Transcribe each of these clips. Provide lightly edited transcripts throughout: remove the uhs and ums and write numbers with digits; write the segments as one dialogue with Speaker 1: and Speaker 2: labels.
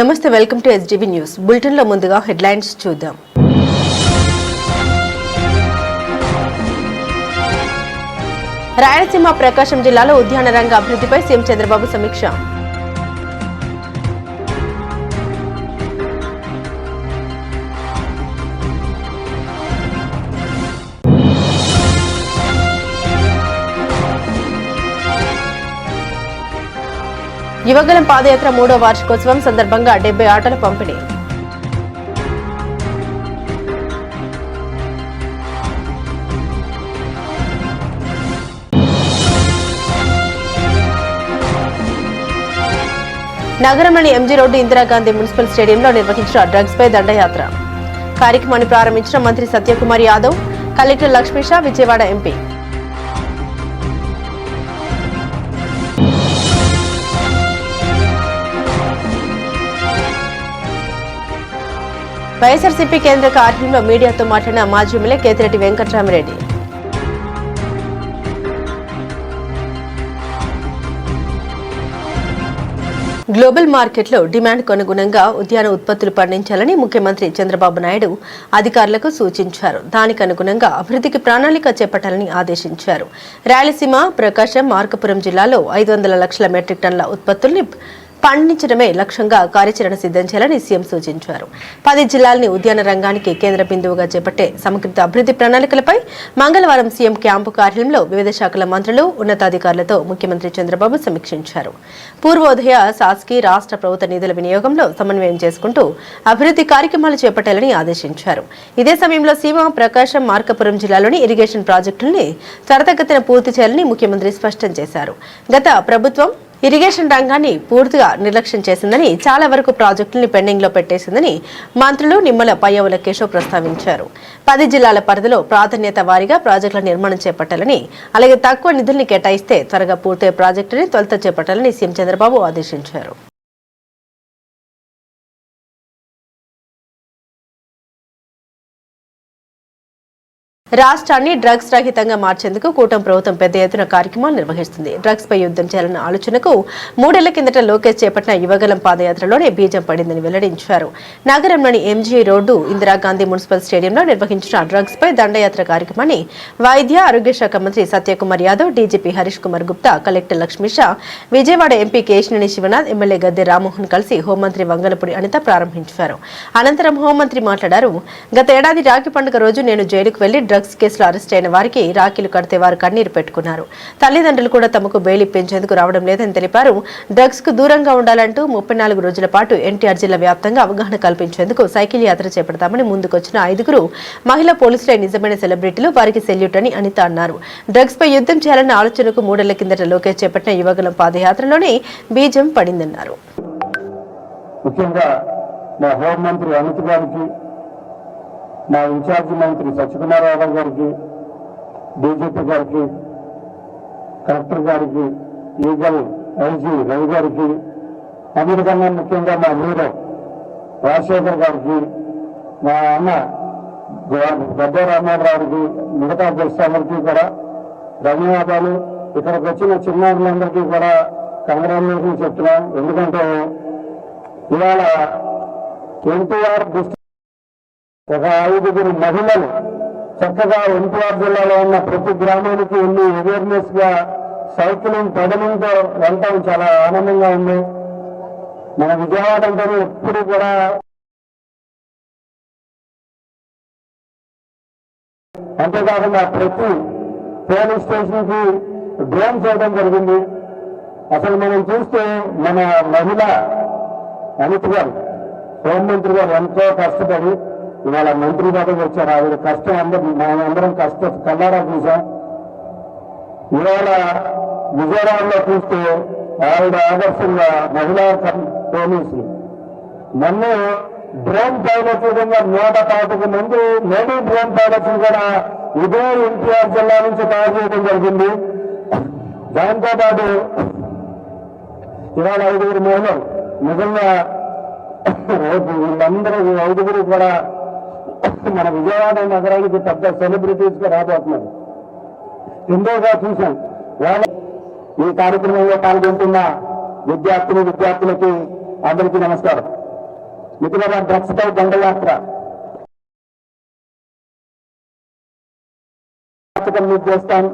Speaker 1: నమస్తే, welcome to SGB news bulletin లో ముందుగా హెడ్లైన్స్ చూద్దాం. రాయలసీమ ప్రకాశం జిల్లాలో ఉద్యాన రంగ అభివృద్ధిపై సీఎం చంద్రబాబు సమీక్ష. యువగలం పాదయాత్ర 3వ వార్షికోత్సవం సందర్భంగా 70 ఆటల పంపిణీ. నగరంలోని ఎంజీ రోడ్డు ఇందిరాగాంధీ మున్సిపల్ స్టేడియంలో నిర్వహించిన డ్రగ్స్ పై దండయాత్ర కార్యక్రమాన్ని ప్రారంభించిన మంత్రి సత్యకుమార్ యాదవ్, కలెక్టర్ లక్ష్మీషా, విజయవాడ ఎంపీ. వైఎస్ఆర్సీపీ కేంద్ర కార్యాలయంలో మీడియాతో మాట్లాడిన మాజీ ఎమ్మెల్యే కేతిరెడ్డి వెంకటరామిరెడ్డి. గ్లోబల్ మార్కెట్లో డిమాండ్కు అనుగుణంగా ఉద్యాన ఉత్పత్తులు పండించాలని ముఖ్యమంత్రి చంద్రబాబు నాయుడు అధికారులకు సూచించారు. దానికి అనుగుణంగా అభివృద్ధికి ప్రణాళిక చేపట్టాలని ఆదేశించారు. రాయలసీమ, ప్రకాశం, మార్కాపురం జిల్లాలో 500 లక్షల మెట్రిక్ టన్నుల ఉత్పత్తుల్ని పండించడమే లక్ష్యంగా కార్యాచరణ సిద్ధం చేయాలని సీఎం సూచించారు. 10 జిల్లాలని ఉద్యాన రంగానికి కేంద్ర బిందువుగా చేపట్టే సమగ్ర అభివృద్ధి ప్రణాళికలపై మంగళవారం సీఎం క్యాంపు కార్యాలయంలో వివిధ శాఖల మంత్రులు, ఉన్నతాధికారులతో ముఖ్యమంత్రి చంద్రబాబు సమీక్షించారు. పూర్వోదయ, శాసకీ, రాష్ట్ర ప్రభుత్వ నిధుల వినియోగంలో సమన్వయం చేసుకుంటూ అభివృద్ధి కార్యక్రమాలు చేపట్టాలని ఆదేశించారు. ఇదే సమయంలో సీమ, ప్రకాశం, మార్కాపురం జిల్లాలోని ఇరిగేషన్ ప్రాజెక్టుల్ని త్వరితగతిన పూర్తి చేయాలని ముఖ్యమంత్రి స్పష్టం చేశారు. గత ప్రభుత్వం ఇరిగేషన్ రంగాన్ని పూర్తిగా నిర్లక్ష్యం చేసిందని, చాలా వరకు ప్రాజెక్టుల్ని పెండింగ్ లో పెట్టేసిందని మంత్రులు నిమ్మల పయ్యావుల కేశవ్ ప్రస్తావించారు. 10 జిల్లాల పరిధిలో ప్రాధాన్యత వారీగా ప్రాజెక్టుల నిర్మాణం చేపట్టాలని, అలాగే తక్కువ నిధుల్ని కేటాయిస్తే త్వరగా పూర్తయ్యే ప్రాజెక్టుని త్వరిత చేపట్టాలని సీఎం చంద్రబాబు ఆదేశించారు. రాష్ట్రాన్ని డ్రగ్స్ రహితంగా మార్చేందుకు కూటమి ప్రభుత్వం పెద్ద ఎత్తున కార్యక్రమాలు నిర్వహిస్తుంది. డ్రగ్స్ పై యుద్ధం చేయాలన్న ఆలోచనకు 3 ఏళ్ల కిందట లోకేష్ చేపట్టిన యువగలం పాదయాత్రలోనే బీజం పడిందని వెల్లడించారు. నగరంలోని ఎంజీ రోడ్డు ఇందిరాగాంధీ మున్సిపల్ స్టేడియంలో నిర్వహించిన డ్రగ్స్ పై దండయాత్ర కార్యక్రమాన్ని వైద్య ఆరోగ్య శాఖ మంత్రి Satyakumar Yadav, DGP Harish Kumar Gupta, collector Lakshmisha, Vijayawada MP Kesineni Sivanath, MLA Gadde Rammohan కలిసి హోంమంత్రి వంగలపూడి అనిత ప్రారంభించారు. అనంతరం హోంమంత్రి మాట్లాడారు. గత ఏడాది రాఖీ పండుగ రోజు నేను జైలుకు వెళ్లి డ్రగ్స్ కేసులో అరెస్ట్ అయిన వారికి రాఖీలు కడితే వారు కన్నీరు పెట్టుకున్నారు. తల్లిదండ్రులు కూడా తమకు బెయిల్ ఇప్పించేందుకు రావడం లేదని తెలిపారు. డ్రగ్స్ కు దూరంగా ఉండాలంటూ 34 రోజుల పాటు ఎన్టీఆర్ జిల్లా వ్యాప్తంగా అవగాహన కల్పించేందుకు సైకిల్ యాత్ర చేపడతామని ముందుకొచ్చిన 5 మహిళా పోలీసులే నిజమైన సెలబ్రిటీలు, వారికి సెల్యూట్ అని అనిత అన్నారు. డ్రగ్స్ పై యుద్ధం చేయాలన్న ఆలోచనకు 3 ఏళ్ల కిందట లోకేష్ చేపట్టిన యువగలం పాదయాత్రలోనే బీజం పడిందన్నారు.
Speaker 2: మా ఇన్ఛార్జి మంత్రి సత్యకుమార్ యాదవ్ గారికి, డీజీపీ గారికి, కలెక్టర్ గారికి, ఈగల్ ఐజీ రవి గారికి, అన్నిటికన్నా ముఖ్యంగా మా హీరో రాజశేఖర్ గారికి, మా అన్న గద్దె రామ్మోహన్రావుకి, మిగతా గెస్టులందరికీ కూడా ధన్యవాదాలు. ఇక్కడికి వచ్చిన చిన్నారులందరికీ కూడా కంగ్రాచులేషన్ చెప్తున్నాం. ఎందుకంటే ఇవాళ ఎన్టీఆర్ ఒక 5 మహిళలు చక్కగా ఎన్టీఆర్ జిల్లాలో ఉన్న ప్రతి గ్రామానికి వెళ్ళి అవేర్నెస్ గా సైక్లింగ్, పెడలింగ్ తో వెళ్ళటం చాలా ఆనందంగా ఉంది. మన విజయవాడ అంటేనే ఎప్పుడు కూడా అంతేకాకుండా ప్రతి పోలీస్ స్టేషన్ కి డ్రోన్ చేయడం జరిగింది. అసలు మనం చూస్తే మన మహిళ అనిత గారు, హోంమంత్రి గారు ఎంతో కష్టపడి ఇవాళ మంత్రి పదవి వచ్చారు. ఆవిడ కష్టం అందరం కష్టం కల్లారా చూసాం. ఇవాళ విజయవాడలో చూస్తే ఆవిడ ఆదర్శంగా మహిళా పోలీసులు మొన్న డ్రోన్ పైలట్ విధంగా 105 మంది లేడీ డ్రోన్ పైలట్స్ కూడా ఇదే ఎన్టీఆర్ జిల్లా నుంచి తయారు చేయడం జరిగింది. దాంతో పాటు ఇవాళ 5 మహిళలు నిజంగా వీళ్ళందరూ 5 కూడా మన విజయవాడ నగరానికి పెద్ద సెలబ్రిటీస్ గా రాబోతున్నారు. ఎన్నోగా చూశాం. వాళ్ళ ఈ కార్యక్రమంలో పాల్గొంటున్న విద్యార్థులకి అందరికీ నమస్కారం. మిత్రుల డ్రగ్స్ పై దండయాత్ర మీరు చేస్తాం,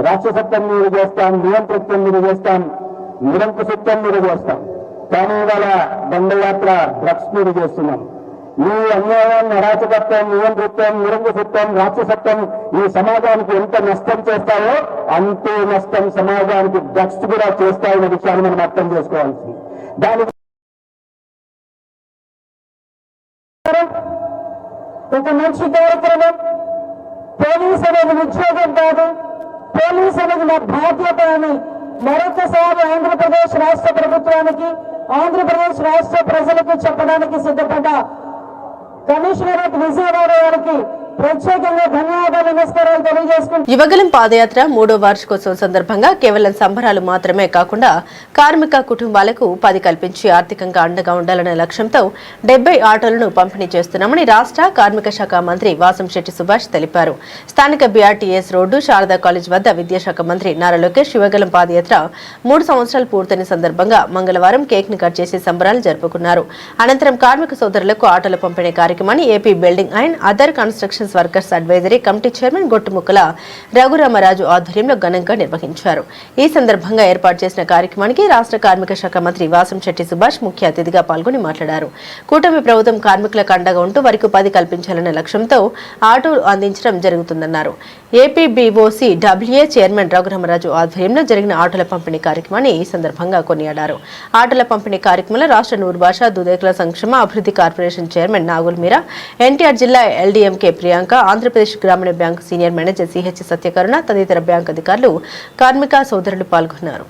Speaker 2: రాక్షసత్వం మీరు చేస్తాం, నియంతృత్వం మీరు చేస్తాం, నిరంకుశత్వం మీరు చేస్తాం. కానీ ఇవాళ దండయాత్ర డ్రగ్స్ మీరు చేస్తున్నాం. ఈ అన్యాయం, అరాచకత్వం, నియంతృత్వం, నిరంకుశత్వం, రాక్షసత్వం ఈ సమాజానికి ఎంత నష్టం చేస్తాయో అంతే నష్టం సమాజానికి డ్రగ్స్ కూడా చేస్తాయనే విషయాన్ని మనం అర్థం చేసుకోవాల్సింది. దానికి ఒక మంచి కార్యక్రమం. పోలీస్ అనేది ఉద్యోగం కాదు, పోలీస్ అనేది నా బాధ్యత అని మరొకసారి ఆంధ్రప్రదేశ్ రాష్ట్ర ప్రభుత్వానికి, ఆంధ్రప్రదేశ్ రాష్ట్ర ప్రజలకు చెప్పడానికి సిద్ధపడ్డ కమిషనరేట్ విజయవాడ వారికి ప్రత్యేకంగా ధన్యవాదాలు, నమస్కారాలు తెలియజేసుకుంటున్నాను.
Speaker 1: యువగలం పాదయాత్ర 3వ వార్షికోత్సవం సందర్భంగా కేవలం సంబరాలు మాత్రమే కాకుండా కార్మిక కుటుంబాలకు ఉపాధి కల్పించి ఆర్థికంగా అండగా ఉండాలనే లక్ష్యంతో 70 ఆటోలను పంపిణీ చేస్తున్నామని రాష్ట్ర కార్మిక శాఖ మంత్రి వాసంశెట్టి సుభాష్ తెలిపారు. స్థానిక బీఆర్టీఎస్ రోడ్డు శారదా కాలేజ్ వద్ద విద్యాశాఖ మంత్రి నారా లోకేష్ యువగలం పాదయాత్ర 3 సంవత్సరాలు పూర్తయిన సందర్భంగా మంగళవారం కేక్ ని కట్ చేసి సంబరాలు జరుపుకున్నారు. అనంతరం కార్మిక సోదరులకు ఆటోల పంపిణీ కార్యక్రమాన్ని AP building and other construction workers advisory committee chairman Gottumukkala Raghuramaraju ఆధ్వర్యంలో ఘనంగా నిర్వహించారు. ఈ సందర్భంగా ఏర్పాటు చేసిన కార్యక్రమానికి రాష్ట్ర కార్మిక శాఖ మంత్రి వాసంశెట్టి సుభాష్ ముఖ్య అతిథిగా పాల్గొని మాట్లాడారు. కూటమి ప్రభుత్వం కార్మికులకు అండగా ఉంటూ వారికి ఉపాధి కల్పించాలనే లక్ష్యంతో ఆటోలు అందించడం జరుగుతుందన్నారు. AP BOC WA chairman Raghuramaraju ఆధ్వర్యంలో జరిగిన ఆటోల పంపిణీ కార్యక్రమాన్ని ఈ సందర్భంగా కొనియాడారు. ఆటోల పంపిణీ కార్యక్రమంలో రాష్ట్ర నూరు భాష దుదేకుల సంక్షేమ అభివృద్ధి కార్పొరేషన్ చైర్మన్ నాగుల్ మీరా, ఎన్టీఆర్ జిల్లా ఎల్డీఎంకే ప్రియాంక, ఆంధ్రప్రదేశ్ గ్రామీణ బ్యాంకు సీనియర్ మేనేజర్ సిహెచ్ సత్యకరుణ తదితర బ్యాంకు అధికారులు, కార్మిక సోదరులు పాల్గొన్నారు.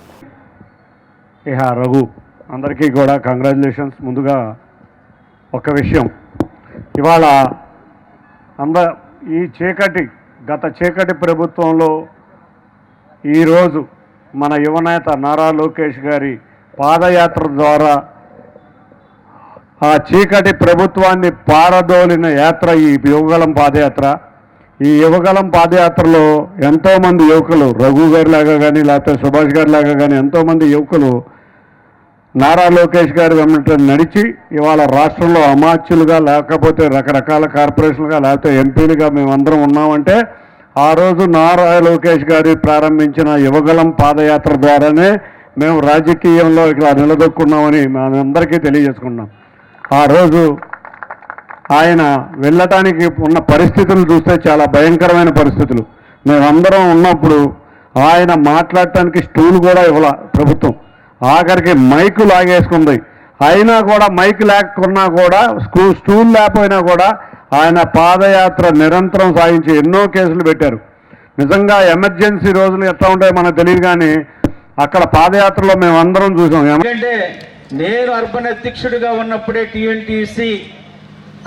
Speaker 3: రఘు అందరికీ కూడా కంగ్రాచులేషన్స్. ముందుగా ఒక విషయం, ఇవాళ ఈ గత చీకటి ప్రభుత్వంలో ఈరోజు మన యువనేత నారా లోకేష్ గారి పాదయాత్ర ద్వారా ఆ చీకటి ప్రభుత్వాన్ని పారదోలిన యాత్ర ఈ యువగలం పాదయాత్ర. ఈ యువగలం పాదయాత్రలో ఎంతోమంది యువకులు, రఘు గారిలాగా కానీ లేకపోతే సుభాష్ గారిలాగా కానీ ఎంతోమంది యువకులు నారా లోకేష్ గారి వెంట నడిచి ఇవాళ రాష్ట్రంలో అమాత్యులుగా లేకపోతే రకరకాల కార్పొరేషన్లుగా లేకపోతే ఎంపీలుగా మేమందరం ఉన్నామంటే ఆ రోజు నారా లోకేష్ గారి ప్రారంభించిన యువగలం పాదయాత్ర ద్వారానే మేము రాజకీయంలో ఇక్కడ నిలదొక్కున్నామని మనందరికీ తెలియజేసుకున్నాం. ఆ రోజు ఆయన వెళ్ళటానికి ఉన్న పరిస్థితులు చూస్తే చాలా భయంకరమైన పరిస్థితులు. మేమందరం ఉన్నప్పుడు ఆయన మాట్లాడటానికి స్టూల్ కూడా ఇవ్వాల ప్రభుత్వం, ఆఖరికి మైకు లాగేసుకుంది. అయినా కూడా మైక్ లేకున్నా కూడా స్టూల్ లేకపోయినా కూడా ఆయన పాదయాత్ర నిరంతరం సాగించి ఎన్నో కేసులు పెట్టారు. నిజంగా ఎమర్జెన్సీ రోజులు ఎట్లా ఉంటాయో మనకు తెలియదు, కానీ అక్కడ పాదయాత్రలో మేమందరం చూసాం.
Speaker 4: ఎందుకంటే నేను అర్బన్ అధ్యక్షుడిగా ఉన్నప్పుడే టీఎన్టీసీ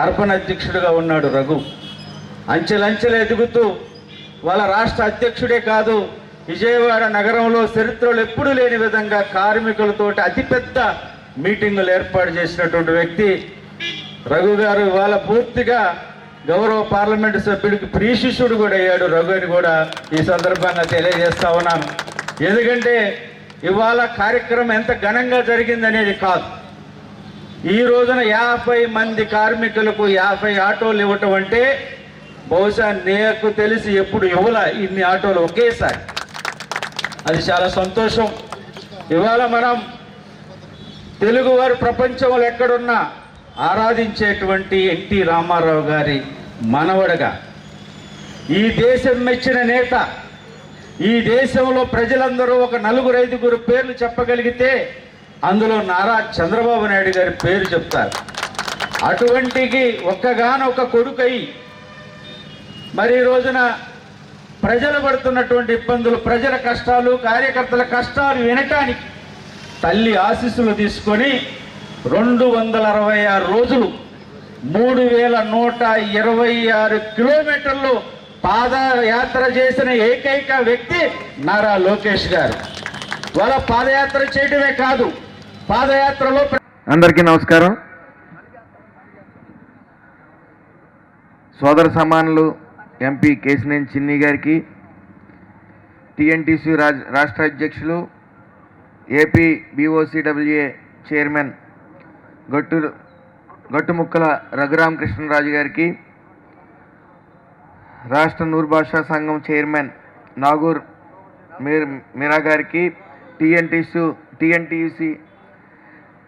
Speaker 4: అర్బన్ అధ్యక్షుడిగా ఉన్నాడు రఘు. అంచెలంచెలు ఎదుగుతూ వాళ్ళ రాష్ట్ర అధ్యక్షుడే కాదు, విజయవాడ నగరంలో చరిత్రలు ఎప్పుడూ లేని విధంగా కార్మికులతోటి అతిపెద్ద మీటింగులు ఏర్పాటు చేసినటువంటి వ్యక్తి రఘు గారు. ఇవాళ పూర్తిగా గౌరవ పార్లమెంటు సభ్యుడికి ప్రియశిష్యుడు కూడా అయ్యాడు రఘు అని కూడా ఈ సందర్భంగా తెలియజేస్తా ఉన్నాను. ఎందుకంటే ఇవాళ కార్యక్రమం ఎంత ఘనంగా జరిగిందనేది కాదు, ఈ రోజున 50 మంది కార్మికులకు 50 ఆటోలు ఇవ్వటం అంటే బహుశా నాకు తెలిసి ఎప్పుడు ఇవ్వల ఇన్ని ఆటోలు ఒకేసారి. అది చాలా సంతోషం. ఇవాళ మనం తెలుగువారు ప్రపంచంలో ఎక్కడున్నా ఆరాధించేటువంటి ఎన్టీ రామారావు గారి మనవడగా, ఈ దేశం మెచ్చిన నేత, ఈ దేశంలో ప్రజలందరూ ఒక 4-5 పేర్లు చెప్పగలిగితే అందులో నారా చంద్రబాబు నాయుడు గారి పేరు చెప్తారు. అటువంటికి ఒక్కగానొక్క కొడుకై మరి ఈ రోజున ప్రజలు పడుతున్నటువంటి ఇబ్బందులు, ప్రజల కష్టాలు, కార్యకర్తల కష్టాలు వినటానికి తల్లి ఆశీస్సులు తీసుకొని 266 రోజులు 3126 కిలోమీటర్లు పాదయాత్ర చేసిన ఏకైక వ్యక్తి నారా లోకేష్ గారు. వాళ్ళ పాదయాత్ర చేయడమే కాదు, పాదయాత్రలో
Speaker 5: అందరికీ నమస్కారం. సోదర సమానులు ఎంపీ కేశినేని చిన్ని గారికి, టీఎన్టీసీ రాష్ట్ర అధ్యక్షులు, ఏపీ బీఓసీడబ్ల్యూఏ చైర్మన్ గట్టుముక్కల రఘురామకృష్ణరాజు గారికి, రాష్ట్ర నూరు భాషా సంఘం చైర్మన్ నాగూర్ మీరా గారికి, టీఎన్టీయూసీ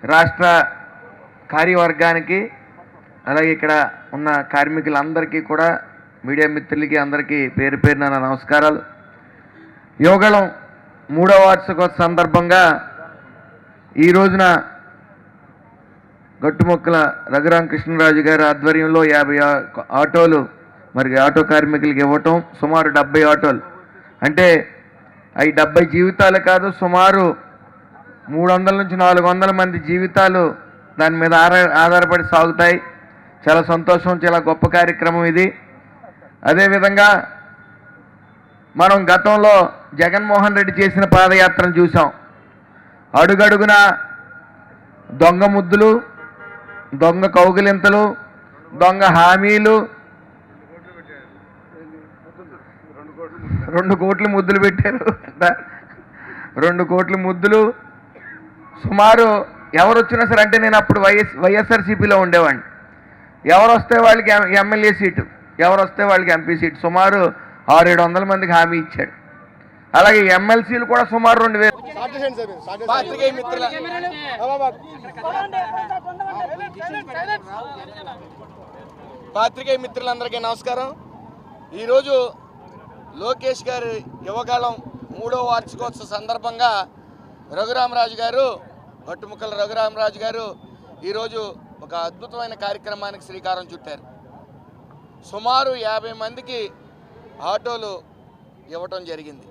Speaker 5: రాష్ట్ర కార్యవర్గానికి, అలాగే ఇక్కడ ఉన్న కార్మికులందరికీ కూడా, మీడియా మిత్రులకి అందరికీ పేరు పేరున నా నమస్కారాలు. యువగళం 3వ వార్షికోత్సవ సందర్భంగా ఈ రోజున గట్టుముక్కల రఘురామకృష్ణరాజు గారి ఆధ్వర్యంలో 50 ఆటోలు మరి ఆటో కార్మికులకి ఇవ్వటం, సుమారు 70 ఆటోలు. అంటే అవి 70 జీవితాలు కాదు, సుమారు 300 నుంచి 400 మంది జీవితాలు దాని మీద ఆధారపడి సాగుతాయి. చాలా సంతోషం, చాలా గొప్ప కార్యక్రమం ఇది. అదేవిధంగా మనం గతంలో జగన్మోహన్ రెడ్డి చేసిన పాదయాత్రను చూసాం. అడుగడుగున దొంగ ముద్దులు, దొంగ కౌగిలింతలు, దొంగ హామీలు, 2 కోట్ల ముద్దులు పెట్టారు. 2 కోట్ల ముద్దులు. సుమారు ఎవరు వచ్చినా సరే, అంటే నేను అప్పుడు వైఎస్ఆర్సీపీలో ఉండేవాడిని, ఎవరు వస్తే వాళ్ళకి ఎమ్మెల్యే సీటు, ఎవరు వస్తే వాళ్ళకి ఎంపీ సీటు, సుమారు 600-700 మందికి హామీ ఇచ్చాడు. అలాగే ఎమ్మెల్సీలు కూడా సుమారు 2000.
Speaker 6: పాత్రికేయ మిత్రులందరికీ నమస్కారం. ఈరోజు లోకేష్ గారి యువకాలం 3వ వార్షికోత్సవ సందర్భంగా గట్టుముక్కల రఘురామరాజు గారు ఈరోజు ఒక అద్భుతమైన కార్యక్రమానికి శ్రీకారం చుట్టారు. సుమారు 50 మందికి ఆటోలు ఇవ్వటం జరిగింది.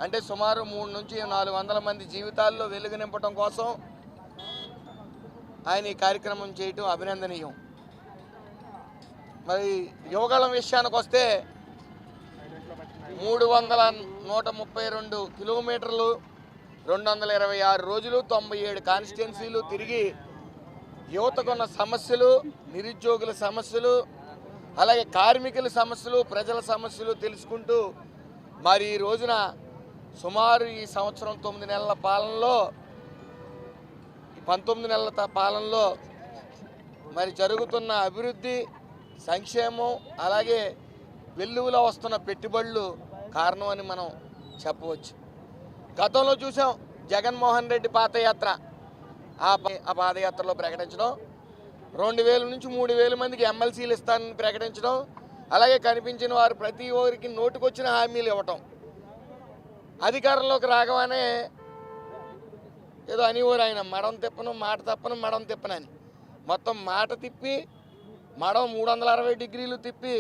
Speaker 6: అంటే సుమారు 300 నుంచి 400 మంది జీవితాల్లో వెలుగు నింపడం కోసం ఆయన ఈ కార్యక్రమం చేయటం అభినందనీయం. మరి యువగళం విషయానికి వస్తే 132 కిలోమీటర్లు, 226 రోజులు, 97 కాన్స్టిట్యున్సీలు తిరిగి యువతకున్న సమస్యలు, నిరుద్యోగుల సమస్యలు, అలాగే కార్మికుల సమస్యలు, ప్రజల సమస్యలు తెలుసుకుంటూ మరి ఈ రోజున సుమారు ఈ సంవత్సరం 9 నెలల పాలనలో, 19 నెలల పాలనలో మరి జరుగుతున్న అభివృద్ధి, సంక్షేమం, అలాగే వెల్లువలో వస్తున్న పెట్టుబడులు కారణం అని మనం చెప్పవచ్చు. గతంలో చూసాం జగన్మోహన్ రెడ్డి పాదయాత్ర. ఆ పాదయాత్రలో ప్రకటించడం, 2000 నుంచి 3000 మందికి ఎమ్మెల్సీలు ఇస్తానని ప్రకటించడం, అలాగే కనిపించిన వారు ప్రతి ఒక్కరికి నోటుకొచ్చిన హామీలు ఇవ్వటం. అధికారంలోకి రాగానే ఏదో అనేవారు ఆయన, మడం తిప్పను, మాట తప్పను, మడం తిప్పనని. మొత్తం మాట తిప్పి, మడం 360 డిగ్రీలు తిప్పి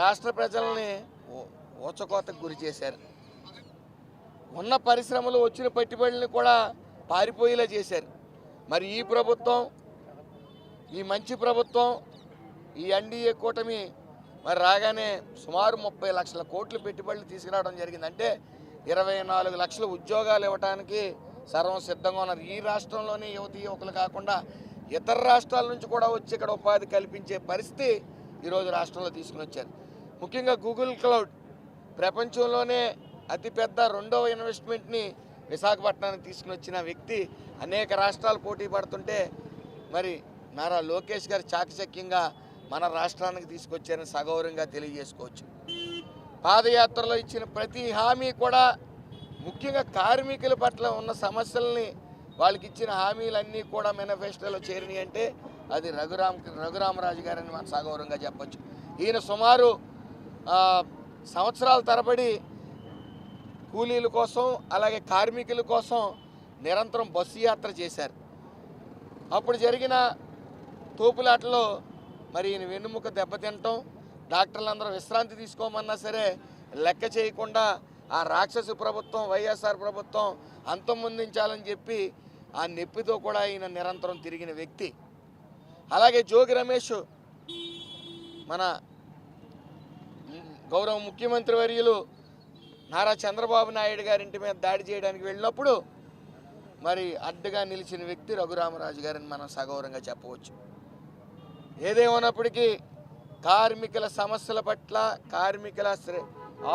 Speaker 6: రాష్ట్ర ప్రజల్ని ఊచకోతకు గురి చేశారు. ఉన్న పరిశ్రమలు, వచ్చిన పెట్టుబడులను కూడా పారిపోయేలా చేశారు. మరి ఈ ప్రభుత్వం, ఈ మంచి ప్రభుత్వం, ఈ ఎన్డీఏ కూటమి మరి రాగానే సుమారు 30 లక్షల కోట్ల పెట్టుబడులు తీసుకురావడం జరిగింది. అంటే 24 లక్షల ఉద్యోగాలు ఇవ్వడానికి సర్వం సిద్ధంగా ఉన్నారు. ఈ రాష్ట్రంలోనే యువకులు కాకుండా ఇతర రాష్ట్రాల నుంచి కూడా వచ్చి ఇక్కడ ఉపాధి కల్పించే పరిస్థితి ఈరోజు రాష్ట్రంలో తీసుకుని వచ్చారు. ముఖ్యంగా గూగుల్ క్లౌడ్ ప్రపంచంలోనే అతిపెద్ద 2వ ఇన్వెస్ట్మెంట్ని విశాఖపట్నానికి తీసుకుని వచ్చిన వ్యక్తి. అనేక రాష్ట్రాలు పోటీ పడుతుంటే మరి నారా లోకేష్ గారు చాకచక్యంగా మన రాష్ట్రానికి తీసుకొచ్చారని సగౌరవంగా తెలియజేసుకోవచ్చు. పాదయాత్రలో ఇచ్చిన ప్రతి హామీ కూడా ముఖ్యంగా కార్మికుల పట్ల ఉన్న సమస్యల్ని, వాళ్ళకి ఇచ్చిన హామీలన్నీ కూడా మేనిఫెస్టోలో చేరినాయి అంటే అది రఘురామరాజు గారని మనం సగౌరవంగా చెప్పచ్చు. ఈయన సుమారు సంవత్సరాల తరబడి కూలీల కోసం, అలాగే కార్మికుల కోసం నిరంతరం బస్సు యాత్ర చేశారు. అప్పుడు జరిగిన తోపులాటలో మరి ఈయన వెన్నుముక దెబ్బతినటం, డాక్టర్లందరూ విశ్రాంతి తీసుకోమన్నా సరే లెక్క చేయకుండా ఆ రాక్షస ప్రభుత్వం, వైఎస్ఆర్ ప్రభుత్వం అంతమొందించాలని చెప్పి ఆ నొప్పితో కూడా ఈయన నిరంతరం తిరిగిన వ్యక్తి. అలాగే జోగి రమేష్, మన గౌరవ ముఖ్యమంత్రి వర్యులు నారా చంద్రబాబు నాయుడు గారింటి మీద దాడి చేయడానికి వెళ్ళినప్పుడు మరి అడ్డుగా నిలిచిన వ్యక్తి రఘురామరాజు గారిని మనం సగౌరవంగా చెప్పవచ్చు. ఏదేమన్నప్పటికీ కార్మికుల సమస్యల పట్ల, కార్మికుల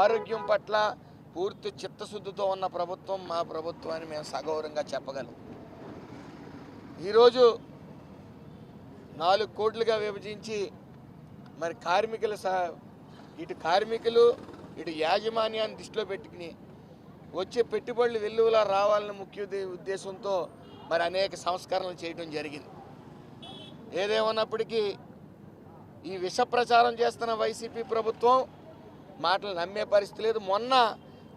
Speaker 6: ఆరోగ్యం పట్ల పూర్తి చిత్తశుద్ధితో ఉన్న ప్రభుత్వం మా ప్రభుత్వం అని మేము సగౌరవంగా చెప్పగలం. ఈరోజు 4 కోట్లుగా విభజించి మరి ఇటు కార్మికులు ఇటు యాజమాన్యాన్ని దృష్టిలో పెట్టుకుని వచ్చే పెట్టుబడులు వెల్లువలా రావాలని ముఖ్య ఉద్దేశంతో మరి అనేక సంస్కరణలు చేయడం జరిగింది. ఏదేమన్నప్పటికీ ఈ విష ప్రచారం చేస్తున్న వైసీపీ ప్రభుత్వం మాటలు నమ్మే పరిస్థితి లేదు. మొన్న